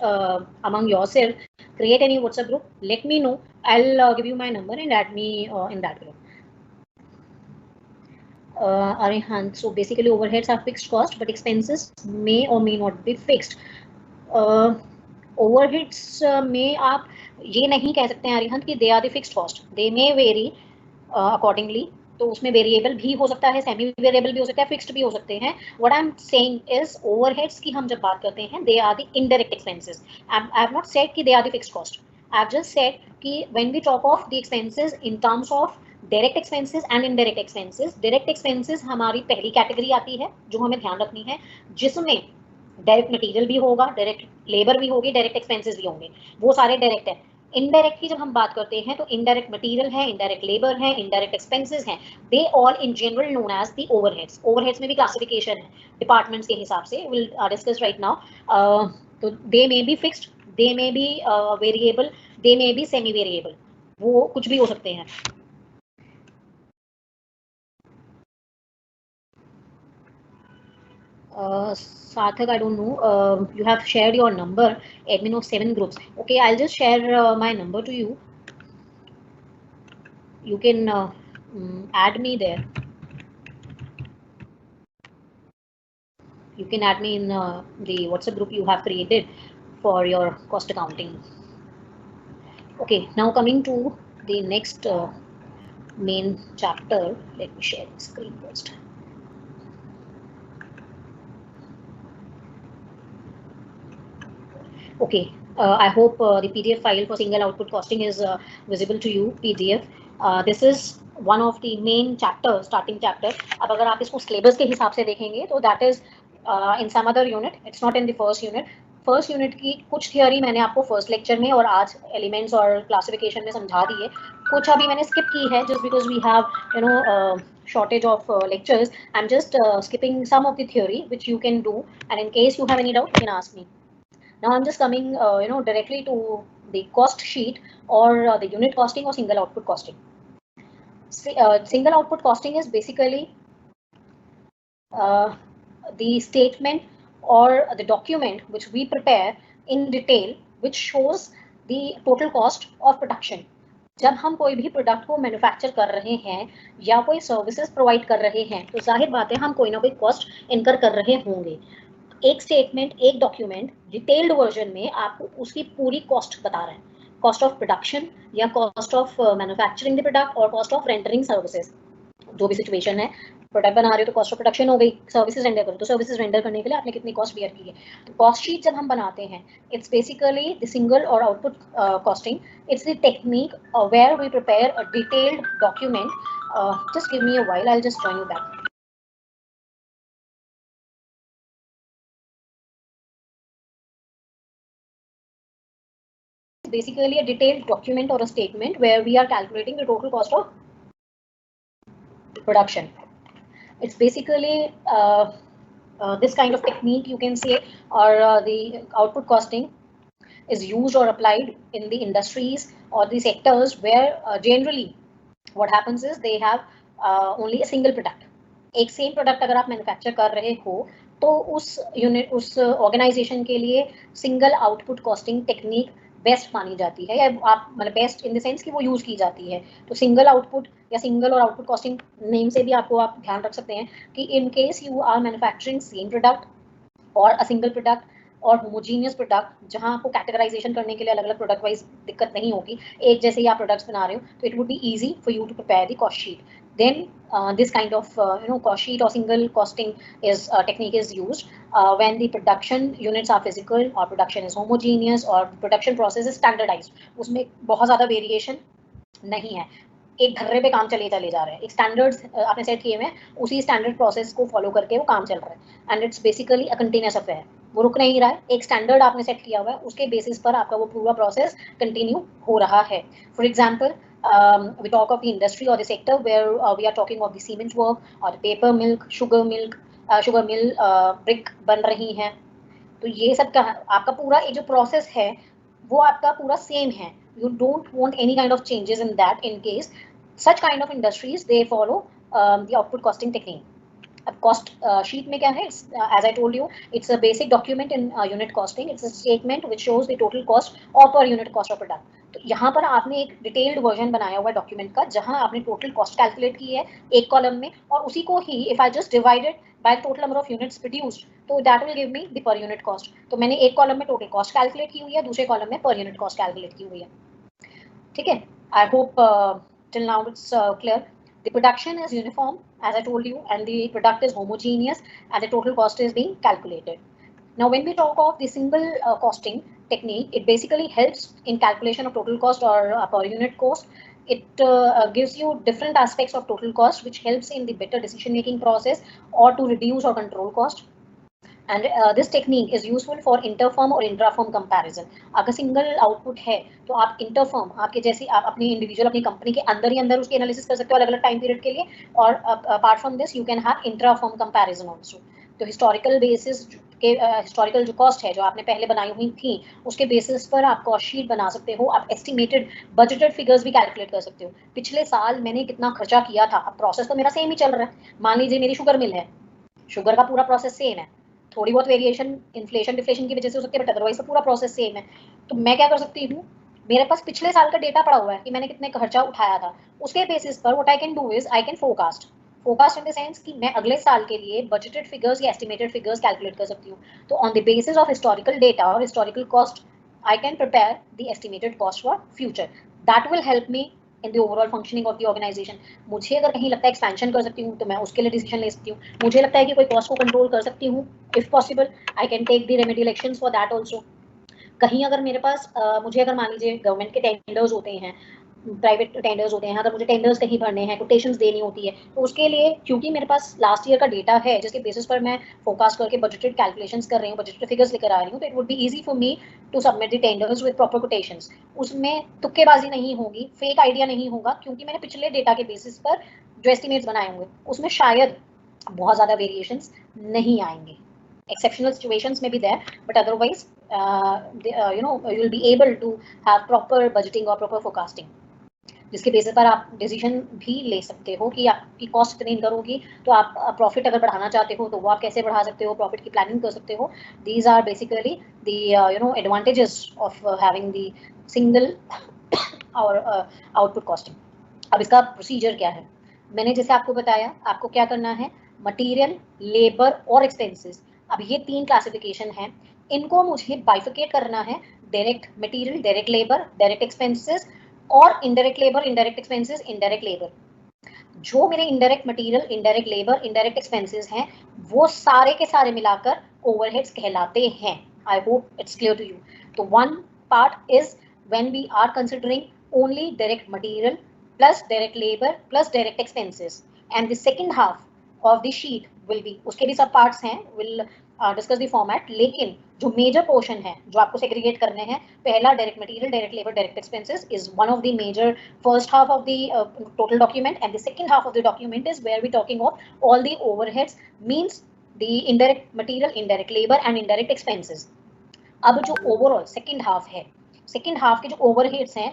A: among yourself, create any WhatsApp group, let me know. I'll give you my number and add me in that group. Arihant, so basically overheads are fixed cost, but expenses may or may not be fixed. Overheads में आप ये नहीं कह सकते हैं अरिहंत कि they are the fixed cost. They may vary accordingly. तो उसमें वेरिएबल भी हो सकता है, सेमी वेरिएबल भी हो सकता है, फिक्स्ड भी हो सकते हैं. What I am saying is overheads की हम जब बात करते हैं, they are the indirect expenses. I have not said कि they are the fixed cost. I have just said कि when we talk of the expenses in terms of direct expenses and indirect expenses, direct expenses हमारी पहली category आती है जो हमें ध्यान रखनी है, जिसमें डायरेक्ट मटेरियल भी होगा, डायरेक्ट लेबर भी होगी, डायरेक्ट एक्सपेंसेस भी होंगे, वो सारे डायरेक्ट है. इनडायरेक्ट की जब हम बात करते हैं तो इनडायरेक्ट मटेरियल है, इनडायरेक्ट लेबर है, इनडायरेक्ट एक्सपेंसेस हैं, they all in general known as the overheads. Overheads में भी क्लासिफिकेशन है डिपार्टमेंट्स के हिसाब से, विल डिस्कस राइट नाउ. तो they may be fixed, they may be variable, they may be semi variable, वो कुछ भी हो सकते हैं. Sarthak, I don't know. You have shared your number, admin of 7 groups. Okay, I'll just share my number to you. You can add me there. You can add me in the WhatsApp group you have created for your cost accounting. Okay, now coming to the next main chapter. Let me share the screen first. Okay, I hope the PDF file for single output costing is visible to you, PDF. This is one of the main chapters, starting chapter. अब अगर आप इसको syllabus के हिसाब से देखेंगे तो that is in some other unit, it's not in the first unit. First unit की कुछ थियोरी मैंने आपको फर्स्ट लेक्चर में और आज एलिमेंट्स और क्लासिफिकेशन में समझा दी है, कुछ अभी मैंने स्किप की है just because we have shortage of lectures. I'm just skipping some of the theory which you can do, and in case you have any doubt you can ask me. Now I'm just coming directly to the cost sheet or the unit costing or single output costing. Single output costing is basically the statement or the document which we prepare in detail which shows the total cost of production. जब हम कोई भी product को manufacture कर रहे हैं या कोई सर्विसेज प्रोवाइड कर रहे हैं तो जाहिर बात है हम कोई ना कोई कॉस्ट इनकर कर रहे होंगे. एक स्टेटमेंट, एक डॉक्यूमेंट डिटेल्ड वर्जन में आपको उसकी पूरी कॉस्ट बता रहा है, कॉस्ट ऑफ प्रोडक्शन या cost of manufacturing the product और कॉस्ट ऑफ रेंडरिंग सर्विसेज. जो भी सिचुएशन है, प्रोडक्ट बना रहे हो तो कॉस्ट ऑफ प्रोडक्शन हो गई, सर्विसेज रेंडर करो तो सर्विसेज रेंडर करने के लिए आपने कितनी कॉस्ट बियर की है. तो कॉस्ट शीट जब हम बनाते हैं, it's basically the single or output costing. It's the technique where we prepare a detailed document. Just give me a while, I will just join you back. Basically a detailed document or a statement where we are calculating the total cost of production. It's basically this kind of technique you can say, or the output costing is used or applied in the industries or the sectors where generally what happens is they have only a single product. एक same product अगर आप manufacture कर रहे हो तो उस unit, उस organisation के लिए single output costing technique best मानी जाती है, या आप मतलब बेस्ट इन द सेंस कि वो यूज़ की जाती है. तो सिंगल आउटपुट या single or output costing name से भी आपको आप ध्यान रख सकते हैं कि in case you are manufacturing same product or a single product, or homogeneous product जहां आपको कैटेगराइजेशन करने के लिए अलग अलग प्रोडक्ट वाइज दिक्कत नहीं होगी, एक जैसे ही आप प्रोडक्ट्स बना रहे हो, तो it would be easy for you to prepare the cost sheet. Then this kind of cost sheet or single costing is technique is used when the production units are physical or production is homogeneous or production process is standardized. उसमें बहुत ज़्यादा variation नहीं है, एक धर्रे पे काम चले जा रहे हैं, एक स्टैंडर्ड्स आपने सेट किए हुए हैं, उसी स्टैंडर्ड प्रोसेस को फॉलो करके वो काम चल रहा है and it's basically a continuous affair. वो रुक नहीं रहा है, एक स्टैंडर्ड आपने सेट किया हुआ है, उसके बेसिस पर आपका वो पूरा प्रोसेस कंटिन्यू हो रहा है. For example, we talk of the industry or the sector where we are talking of the cement work or the paper milk, sugar mill, brick बन रही हैं. तो ये सब का आपका पूरा एक जो प्रोसेस है वो आपका पूरा सेम है. You don't want any kind of changes in that. In case such kind of industries, they follow the output costing technique. अब कॉस्ट शीट में क्या है, as I told you, it's a basic document in unit costing. It's a statement which shows the total cost और per unit cost of product. तो यहाँ पर आपने एक डिटेल्ड वर्जन बनाया हुआ है डॉक्यूमेंट का, जहाँ आपने टोटल कॉस्ट कैलकुलेट की है एक कॉलम में, और उसी को ही if I just divided by total number of units produced, तो that will give me the per unit cost. तो मैंने एक कॉलम में टोटल कॉस्ट कैलकुलेट की हुई है, दूसरे कॉलम में पर यूनिट कॉस्ट कैलकुलेट की हुई है. ठीक है, I hope till now it's clear. The production is uniform, as I told you, and the product is homogeneous, and the total cost is being calculated. Now, when we talk of the single costing technique, it basically helps in calculation of total cost or per unit cost. It gives you different aspects of total cost, which helps in the better decision making process or to reduce or control cost. And this technique is useful for interfirm और intrafirm comparison. अगर single output है तो आप inter-firm, आपके जैसे आप अपनी individual अपनी कंपनी के अंदर ही अंदर उसकी एनालिसिस कर सकते हो अलग अलग टाइम पीरियड के लिए, और apart from this you can have इंट्राफर्म comparison also. तो हिस्टोरिकल बेसिस के हिस्टोरिकल जो कॉस्ट है जो आपने पहले बनाई हुई थी, उसके बेसिस पर आप कॉस्ट शीट बना सकते हो. आप एस्टिमेटेड बजटेड फिगर्स भी कैलकुलेट कर सकते हो. पिछले साल मैंने कितना खर्चा किया था, अब प्रोसेस तो मेरा सेम ही चल रहा है. मान लीजिए मेरी शुगर मिल है, शुगर का पूरा प्रोसेस सेम है, थोड़ी बहुत वेरिएशन इन्फ्लेशन डिफ्लेशन की वजह से हो सकती है, बट अदरवाइज तो पूरा प्रोसेस सेम है. तो मैं क्या कर सकती हूँ, मेरे पास पिछले साल का डेटा पड़ा हुआ है कि मैंने कितने खर्चा उठाया था, उसके बेसिस पर what I can do is I can forecast in the sense कि मैं अगले साल के लिए बजटेड फिगर्स या एस्टिमेटेड फिगर्स कैलकुलेट कर सकती हूँ. तो on the basis of historical data और historical cost I can prepare the estimated cost for future. That will help me in the overall functioning of the organisation. मुझे अगर कहीं लगता है एक्सपेंशन कर सकती हूँ तो मैं उसके लिए डिसीजन ले सकती हूँ. मुझे लगता है कि कोई कॉस्ट को कंट्रोल कर सकती हूँ, if possible I can take the remedial actions for that also. कहीं अगर मेरे पास मुझे अगर मान लीजिए गवर्नमेंट के टेंडर्स होते हैं, प्राइवेट टेंडर्स होते हैं, अगर मुझे टेंडर्स कहीं भरने हैं, कोटेशंस देनी होती है, तो उसके लिए क्योंकि मेरे पास लास्ट ईयर का डेटा है जिसके बेसिस पर मैं फोरकास्ट करके बजटेड कैलकुलेशंस कर रही हूँ, बजटेड फिगर्स लेकर आ रही हूँ, तो it would be easy for me to submit the tenders with proper quotations. उसमें तुक्केबाजी नहीं होगी, फेक आइडिया नहीं होगा, क्योंकि मैंने पिछले डेटा के बेसिस पर जो एस्टिमेट्स बनाए होंगे उसमें शायद बहुत ज़्यादा वेरिएशंस नहीं आएंगे. Exceptional situations may be there, but otherwise you will be able to have proper budgeting or proper forecasting, जिसके बेसिस पर आप डिसीजन भी ले सकते हो कि आपकी कॉस्ट कितनी करोगी, तो आप प्रॉफिट अगर बढ़ाना चाहते हो तो वो आप कैसे बढ़ा सकते हो, प्रॉफिट की प्लानिंग कर सकते हो. These are basically the advantages of having the single or output costing. अब इसका प्रोसीजर क्या है, मैंने जैसे आपको बताया, आपको क्या करना है, मटेरियल, लेबर और एक्सपेंसेस. अब ये तीन क्लासिफिकेशन हैं, इनको मुझे बाइफिकेट करना है. Direct material, direct labour, direct expenses, और indirect labour, indirect expenses, indirect labour. जो मेरे indirect material, indirect labour, indirect expenses हैं, वो सारे के सारे मिलाकर ओवरहेड्स कहलाते हैं. I hope it's clear to you. तो one part is when we are considering only direct material plus direct labour plus direct expenses, and the second half of the sheet will be, उसके भी सब parts हैं, will discuss the format, लेकिन जो major portion है जो आपको segregate करने हैं, पहला direct material, direct labour, direct expenses is one of the major first half of the total document, and the second half of the document is where we talking of all the overheads, means the indirect material, indirect labour and indirect expenses. अब जो overall second half है, second half के जो overheads हैं,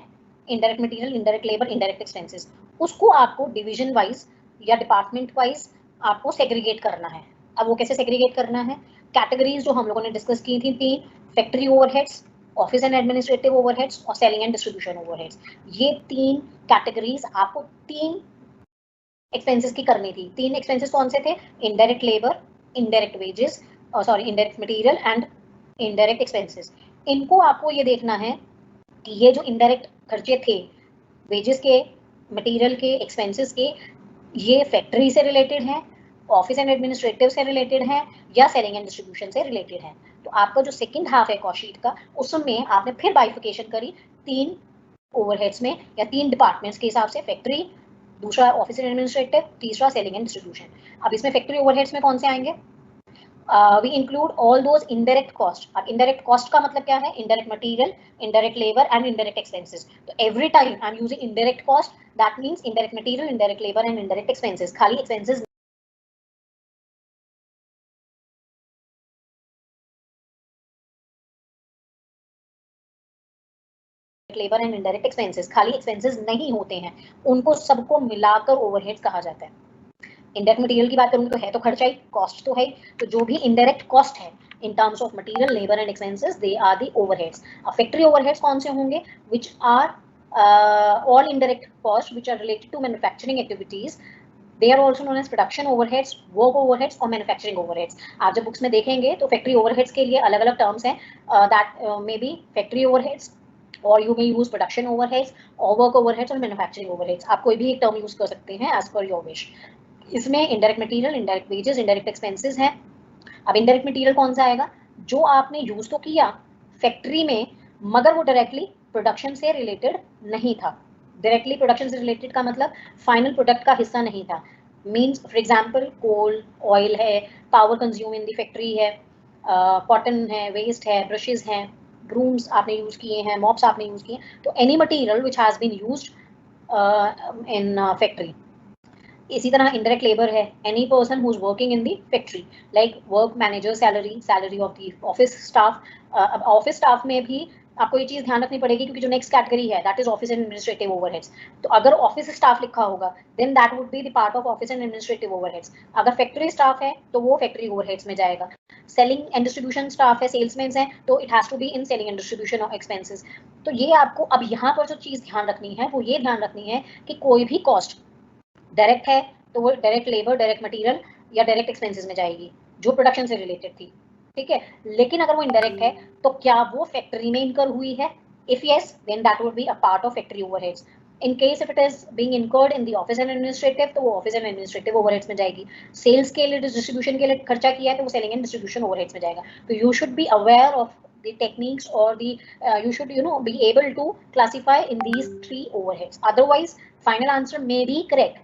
A: indirect material, indirect labour, indirect expenses, उसको आपको division wise या department wise आपको सेग्रीगेट करना है. अब वो कैसे सेग्रीगेट करना है, कैटेगरीज जो हम लोगों ने डिस्कस की थी तीन, factory overheads, office and administrative overheads और सेलिंग एंड डिस्ट्रीब्यूशन ओवरहेड्स. ये तीन कैटेगरीज आपको तीन एक्सपेंसेस की करनी थी. तीन एक्सपेंसेस कौन से थे, indirect labour, indirect wages, sorry indirect material and indirect expenses, इनको आपको ये देखना है कि ये जो इनडायरेक्ट खर्चे थे वेजेस के, मटेरियल के, एक्सपेंसेस के, ये फैक्ट्री से रिलेटेड है, ऑफिस एंड एडमिनिस्ट्रेटिव से रिलेटेड है, या सेलिंग एंड डिस्ट्रीब्यूशन से रिलेटेड है। तो आपका जो सेकंड हाफ है कॉस्ट शीट का, उसमें आपने फिर बाइफिकेशन करी 3 ओवरहेड्स में या 3 डिपार्टमेंट्स के हिसाब से, फैक्ट्री, दूसरा ऑफिस एंड एडमिनिस्ट्रेटिव, तीसरा सेलिंग एंड डिस्ट्रीब्यूशन। अब इसमें फैक्ट्री ओवरहेड्स में कौन से आएंगे? We include all those indirect cost. अब इनडायरेक्ट कॉस्ट का मतलब क्या है? Indirect material, indirect labour and indirect expenses. तो every time I am using indirect cost, that means indirect material, indirect labour and indirect expenses. खाली expenses labour and indirect expenses, खाली expenses नहीं होते हैं, उनको सबको मिलाकर ओवरहेड्स कहा जाता है। इनडायरेक्ट मटेरियल की बात करूंगी तो है तो खर्चा ही, कॉस्ट तो है, तो जो भी इनडायरेक्ट कॉस्ट है in terms of material, labour and expenses, they are the overheads. अब फैक्ट्री ओवरहेड्स कौन से होंगे? Which are all indirect cost which are related to manufacturing activities, they are also known as production overheads, work overheads और manufacturing overheads. आप जब books में देखेंगे तो फैक्ट्री ओवरहेड्स के लिए अलग अलग टर्म्स हैं, that may be factory overheads, और you may use production overheads और वर्क ओवरहेड्स और मैन्युफैक्चरिंग ओवरहेड्स। आप कोई भी एक टर्म यूज कर सकते हैं एज पर योर विश। इसमें indirect material, indirect wages, indirect expenses हैं। अब इनडायरेक्ट मटेरियल कौन सा आएगा? जो आपने यूज तो किया फैक्ट्री में, मगर वो डायरेक्टली प्रोडक्शन से रिलेटेड नहीं था। डायरेक्टली प्रोडक्शन से रिलेटेड का मतलब फाइनल प्रोडक्ट का हिस्सा नहीं था। Means for example coal, oil है, power consume in the factory है, कॉटन है, वेस्ट है, ब्रशेज हैं, ब्रूम्स आपने यूज किए हैं, मॉप्स आपने यूज किए, तो any material which has been used in factory. इसी तरह इनडायरेक्ट लेबर है, any person who is working in the factory, like work manager salary, salary of the office staff. अब ऑफिस स्टाफ में भी आपको ये चीज ध्यान रखनी पड़ेगी, क्योंकि जो नेक्स्ट कैटेगरी है that is office and administrative overheads. तो अगर ऑफिस स्टाफ लिखा होगा then that would be the part of office and administrative overheads. अगर फैक्ट्री स्टाफ है तो वो फैक्ट्री ओवरहेड्स में जाएगा। सेलिंग एंड डिस्ट्रीब्यूशन स्टाफ है, सेल्समैन है, तो it has to be in selling and distribution of expenses. तो ये आपको अब यहाँ पर जो चीज ध्यान रखनी है वो ये ध्यान रखनी है कि कोई भी कॉस्ट डायरेक्ट है तो वो डायरेक्ट लेबर, डायरेक्ट मटेरियल या डायरेक्ट एक्सपेंसेस में जाएगी जो प्रोडक्शन से रिलेटेड थी, ठीक है। लेकिन अगर वो इनडायरेक्ट है तो क्या वो फैक्ट्री में इनकर हुई है? If yes then that would be a part of factory overheads. In case if it is being incurred in the office and administrative, तो वो ऑफिस एंड एडमिनिस्ट्रेटिव ओवरहेड्स में जाएगी। सेल्स के लिए, डिस्ट्रीब्यूशन के लिए खर्चा किया है तो वो सेलिंग एंड डिस्ट्रीब्यूशन ओवरहेड्स में जाएगा। तो you should be aware of the techniques or the you should be able to classify in these 3 overheads, otherwise final answer may be correct,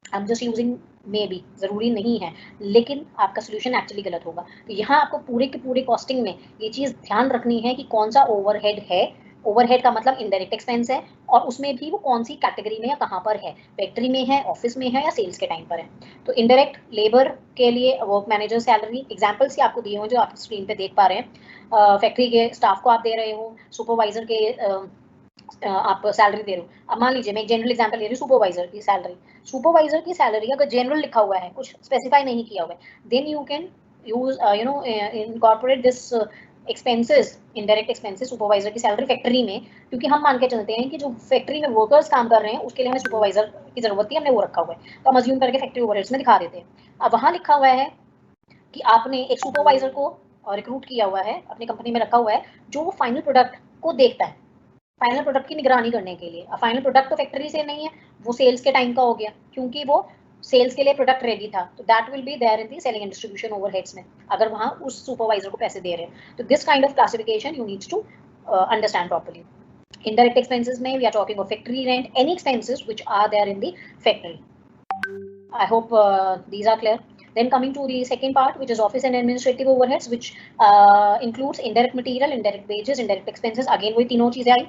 A: I am just using may be, जरूरी नहीं है, लेकिन आपका solution actually गलत होगा। तो यहाँ आपको पूरे के पूरे कॉस्टिंग में ये चीज ध्यान रखनी है कि कौन सा ओवरहेड है। ओवरहेड का मतलब इनडायरेक्ट एक्सपेंस है, और उसमें भी वो कौन सी कैटेगरी में या कहाँ पर है, फैक्ट्री में है, ऑफिस में है, या सेल्स के टाइम पर है। तो इनडायरेक्ट लेबर के लिए वर्क मैनेजर सैलरी, एग्जाम्पल्स ही आपको दिए हुए जो आप स्क्रीन पे देख पा रहे हैं। फैक्ट्री के स्टाफ को आप दे रहे हो, सुपरवाइजर के आप सैलरी दे रहे हो। अब मान लीजिए मैं एक जनरल एग्जांपल ले रही हूँ, सुपरवाइजर की सैलरी। सुपरवाइजर की सैलरी अगर जनरल लिखा हुआ है, कुछ स्पेसिफाई नहीं किया हुआ है, then you can use incorporate this expenses, indirect expenses, supervisor की सैलरी फैक्ट्री में, क्योंकि हम मान के चलते हैं कि जो फैक्ट्री में वर्कर्स काम कर रहे हैं उसके लिए हमें सुपरवाइजर की जरूरत थी, हमने वो रखा हुआ है, तो हम अज्यूम करके फैक्ट्री ओवरहेड्स में दिखा देते हैं। अब वहां लिखा हुआ है कि आपने एक सुपरवाइजर को रिक्रूट किया हुआ है, अपनी कंपनी में रखा हुआ है, जो फाइनल प्रोडक्ट को देखता है, फाइनल प्रोडक्ट की निगरानी करने के लिए। अब फाइनल प्रोडक्ट तो फैक्ट्री से नहीं है, वो सेल्स के टाइम का हो गया, क्योंकि वो सेल्स के लिए प्रोडक्ट रेडी था, तो that will be there in the selling and distribution overheads में, अगर वहां उस सुपरवाइजर को पैसे दे रहे हैं। तो this kind of classification you needs to understand properly. Indirect expenses में we are talking of factory rent, any expenses which are there in the factory. I hope these are clear. Then coming to the second part, which is office and administrative overheads, which includes indirect material, indirect wages, indirect expenses. Again, वही तीनों चीजें आई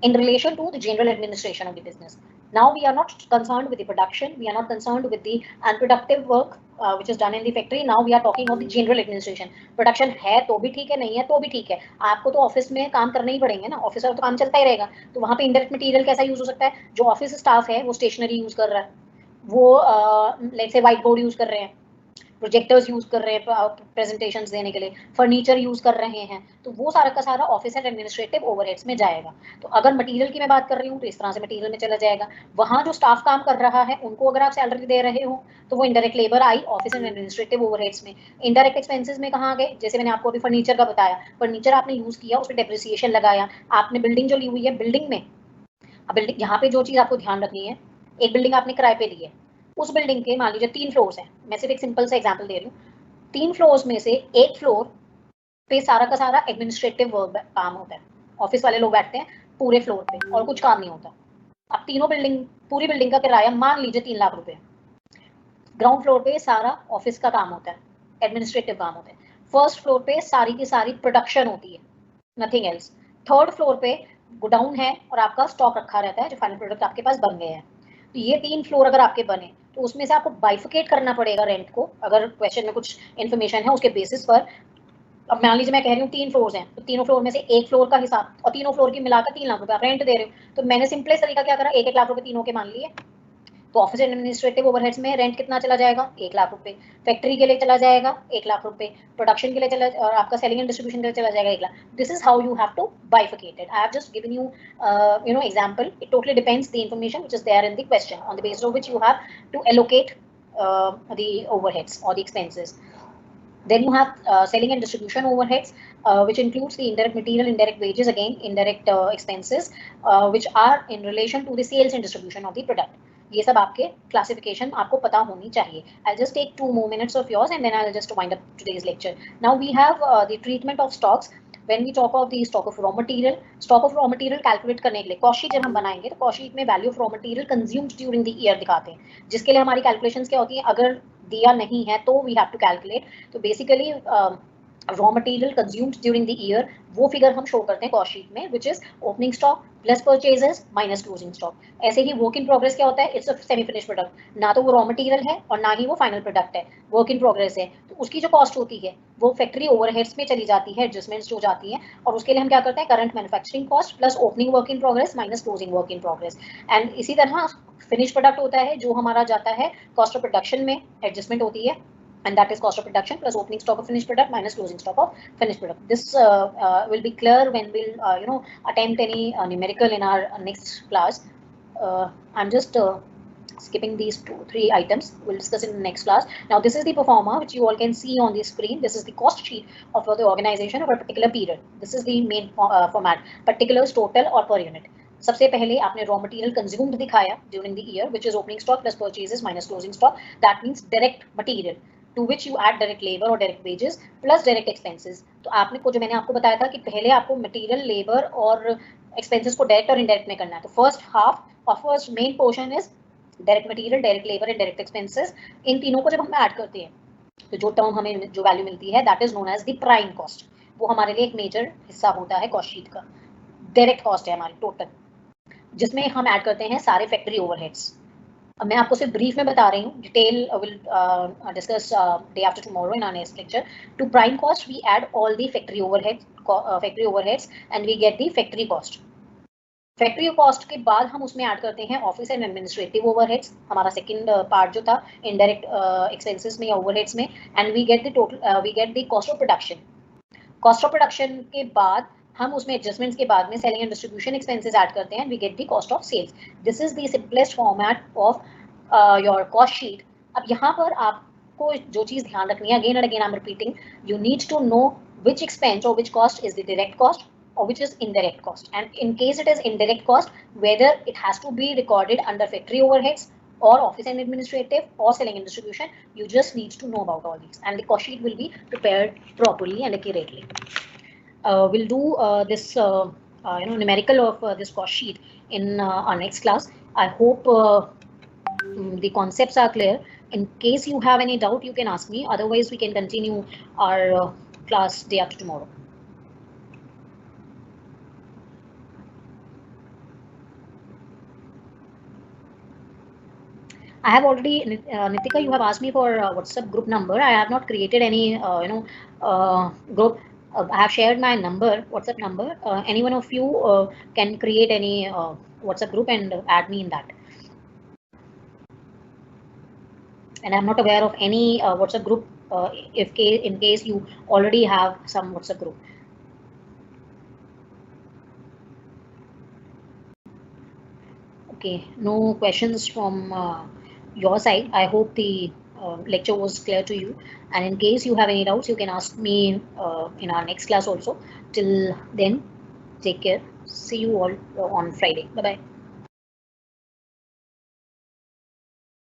A: in relation to the general administration of the business. Now we are not concerned with the production, we are not concerned with the unproductive work which is done in the factory. Now we are talking of the general administration. Production है तो भी ठीक है, नहीं है तो भी ठीक है, आपको तो ऑफिस में काम करने ही पड़ेंगे ना, ऑफिस में तो काम चलता ही रहेगा। तो वहाँ पे इंडायरेक्ट मटेरियल कैसा यूज हो सकता है? जो ऑफिस स्टाफ है वो स्टेशनरी यूज कर रहा है, वो let's say white board use कर रहे हैं, प्रोजेक्टर्स यूज कर रहे हैं प्रेजेंटेशंस देने के लिए, फर्नीचर यूज कर रहे हैं, तो वो सारा का सारा ऑफिस एंड एडमिनिस्ट्रेटिव ओवरहेड्स में जाएगा। तो अगर मटेरियल की मैं बात कर रही हूँ तो इस तरह से मटेरियल में चला जाएगा। वहाँ जो स्टाफ काम कर रहा है उनको अगर आप सैलरी दे रहे हो तो वो indirect labour I office and administrative overheads में। इनडायरेक्ट एक्सपेंसेस में कहाँ गए, जैसे मैंने आपको अभी फर्नीचर का बताया, फर्नीचर आपने यूज किया, उस पर डेप्रिसिएशन लगाया, आपने बिल्डिंग जो ली हुई है, बिल्डिंग में बिल्डिंग यहाँ पे जो चीज आपको ध्यान रखनी है, एक बिल्डिंग आपने किराए पे ली है, उस बिल्डिंग के मान लीजिए 3 फ्लोर्स हैं, मैं सिर्फ एक सिंपल सा एग्जांपल दे रही हूँ, 3 फ्लोर्स में से एक फ्लोर पे सारा का सारा एडमिनिस्ट्रेटिव वर्क काम होता है, ऑफिस वाले लोग बैठते हैं पूरे फ्लोर पे और कुछ काम नहीं होता। अब तीनों बिल्डिंग, पूरी बिल्डिंग का किराया मान लीजिए 3 लाख रुपए, ग्राउंड फ्लोर पे सारा ऑफिस का काम होता है, एडमिनिस्ट्रेटिव काम होता है, फर्स्ट फ्लोर पे सारी की सारी प्रोडक्शन होती है, नथिंग एल्स, थर्ड फ्लोर पे गोडाउन है और आपका स्टॉक रखा रहता है जो फाइनल प्रोडक्ट आपके पास बन गए हैं। तो ये 3 फ्लोर अगर आपके बने तो उसमें से आपको बाइफिकेट करना पड़ेगा रेंट को, अगर क्वेश्चन में कुछ इन्फॉर्मेशन है उसके बेसिस पर। अब मान लीजिए मैं कह रही हूँ 3 फ्लोर्स हैं, तो तीनों फ्लोर में से एक फ्लोर का हिसाब और तीनों फ्लोर की मिलाकर 3 लाख रुपए आप रेंट दे रहे हो, तो मैंने सिंपलेस्ट तरीका क्या करा, 1-1 लाख रुपए तीनों के मान लिए। तो ऑफिस एडमिनिस्ट्रेटिव ओवरहेड्स में रेंट कितना चला जाएगा, 1 लाख रुपए, फैक्ट्री के लिए चला जाएगा 1 लाख रुपए, प्रोडक्शन के लिए चला, और आपका सेलिंग एंड डिस्ट्रीब्यूशन के लिए चला जाएगा 1 lakh. This is how you have to bifurcate it. I have just given you example. It totally depends the information which is there in the question, on the basis of which you have to allocate the overheads or the expenses. Then you have selling and distribution overheads, which includes the indirect material, indirect wages, again indirect expenses, which are in relation to the sales and distribution of the product. ये सब आपके classification आपको पता होनी चाहिए. I'll just take 2 more minutes of yours and then I'll just wind up today's lecture. Now we have the treatment of stocks. When we talk of the stock of raw material calculate करने के लिए cost sheet जब हम बनाएंगे तो cost sheet में value of raw material consumed during the year दिखाते हैं, जिसके लिए हमारी कैलकुलेशंस क्या होती है, अगर दिया नहीं है तो वी हैव टू कैलकुलेट। तो basically raw material consumed during the year वो फिगर हम शो करते हैं कॉस्ट शीट में, विच is opening stock plus purchases minus closing stock. ऐसे ही वर्क इन प्रोग्रेस क्या होता है, it's a semi finish product, ना तो वो रॉ मटेरियल है और ना ही वो फाइनल प्रोडक्ट है, वर्क इन प्रोग्रेस है, तो उसकी जो कॉस्ट होती है वो फैक्ट्री ओवरहेड्स में चली जाती है, एडजस्टमेंट्स जो जाती हैं, और उसके लिए हम क्या करते हैं, current manufacturing cost plus opening work in progress minus closing work in progress. And इसी तरह फिनिश प्रोडक्ट होता है जो हमारा जाता है कॉस्ट ऑफ प्रोडक्शन में, एडजस्टमेंट होती है, and that is cost of production plus opening stock of finished product minus closing stock of finished product. This will be clear when we'll attempt any numerical in our next class. I'm just skipping these 2-3 items, we'll discuss in the next class. Now this is the performer which you all can see on the screen. This is the cost sheet of the organization of a particular period. This is the main format, particulars, total और per unit. सबसे पहले आपने raw material consumed दिखाया during the year, which is opening stock plus purchases minus closing stock, that means direct material to which you add direct labour और direct wages plus direct expenses. तो आपने को जो मैंने आपको बताया था कि पहले आपको मटेरियल, लेबर और एक्सपेंसेस को डायरेक्ट और इनडायरेक्ट में करना है, तो फर्स्ट हाफ और first main portion is direct material, direct labour and direct expenses. इन तीनों को जब हम ऐड करते हैं तो जो टर्म हमें जो वैल्यू मिलती है that is known as the prime cost. वो हमारे लिए एक मेजर हिस्सा होता है कॉस्ट शीट का, डायरेक्ट कॉस्ट है हमारी टोटल, जिसमें हम ऐड करते हैं सारे फैक्ट्री ओवरहेड्स। अब मैं आपको सिर्फ ब्रीफ में बता रही हूँ, detail will discuss day after tomorrow in our next lecture. To prime cost we add all the factory overheads and we get the factory cost. Factory cost के बाद हम उसमें ऐड करते हैं ऑफिस एंड एडमिनिस्ट्रेटिव ओवरहेड्स, हमारा second part जो था indirect expenses में या ओवरहेड्स में, and we get the total, we get the cost of production. Cost of production के बाद हम उसमें एडजस्टमेंट्स के बाद में selling and distribution expenses add करते हैं, we get the cost of sales. This is the simplest format of your cost sheet. अब यहाँ पर आपको जो चीज ध्यान रखनी है, again and again I am repeating, you need to know which expense or which cost is the direct cost or which is indirect cost, and in case it is indirect cost, whether it has to be recorded under factory overheads or office and administrative or selling and distribution, you just need to know about all these, and the cost sheet will be prepared properly and accurately. We'll do this numerical of this cost sheet in our next class. I hope the concepts are clear. In case you have any doubt, you can ask me, otherwise we can continue our class day after tomorrow. I have already, Nitika, you have asked me for WhatsApp group number. I have not created any, group. I have shared my number, WhatsApp number. Any one of you can create any WhatsApp group and add me in that. and I'm not aware of any WhatsApp group. In case you already have some WhatsApp group. Okay, no questions from your side. I hope the lecture was clear to you. And in case you have any doubts, you can ask me in our next class also. Till then, take care. See you all on Friday. Bye bye.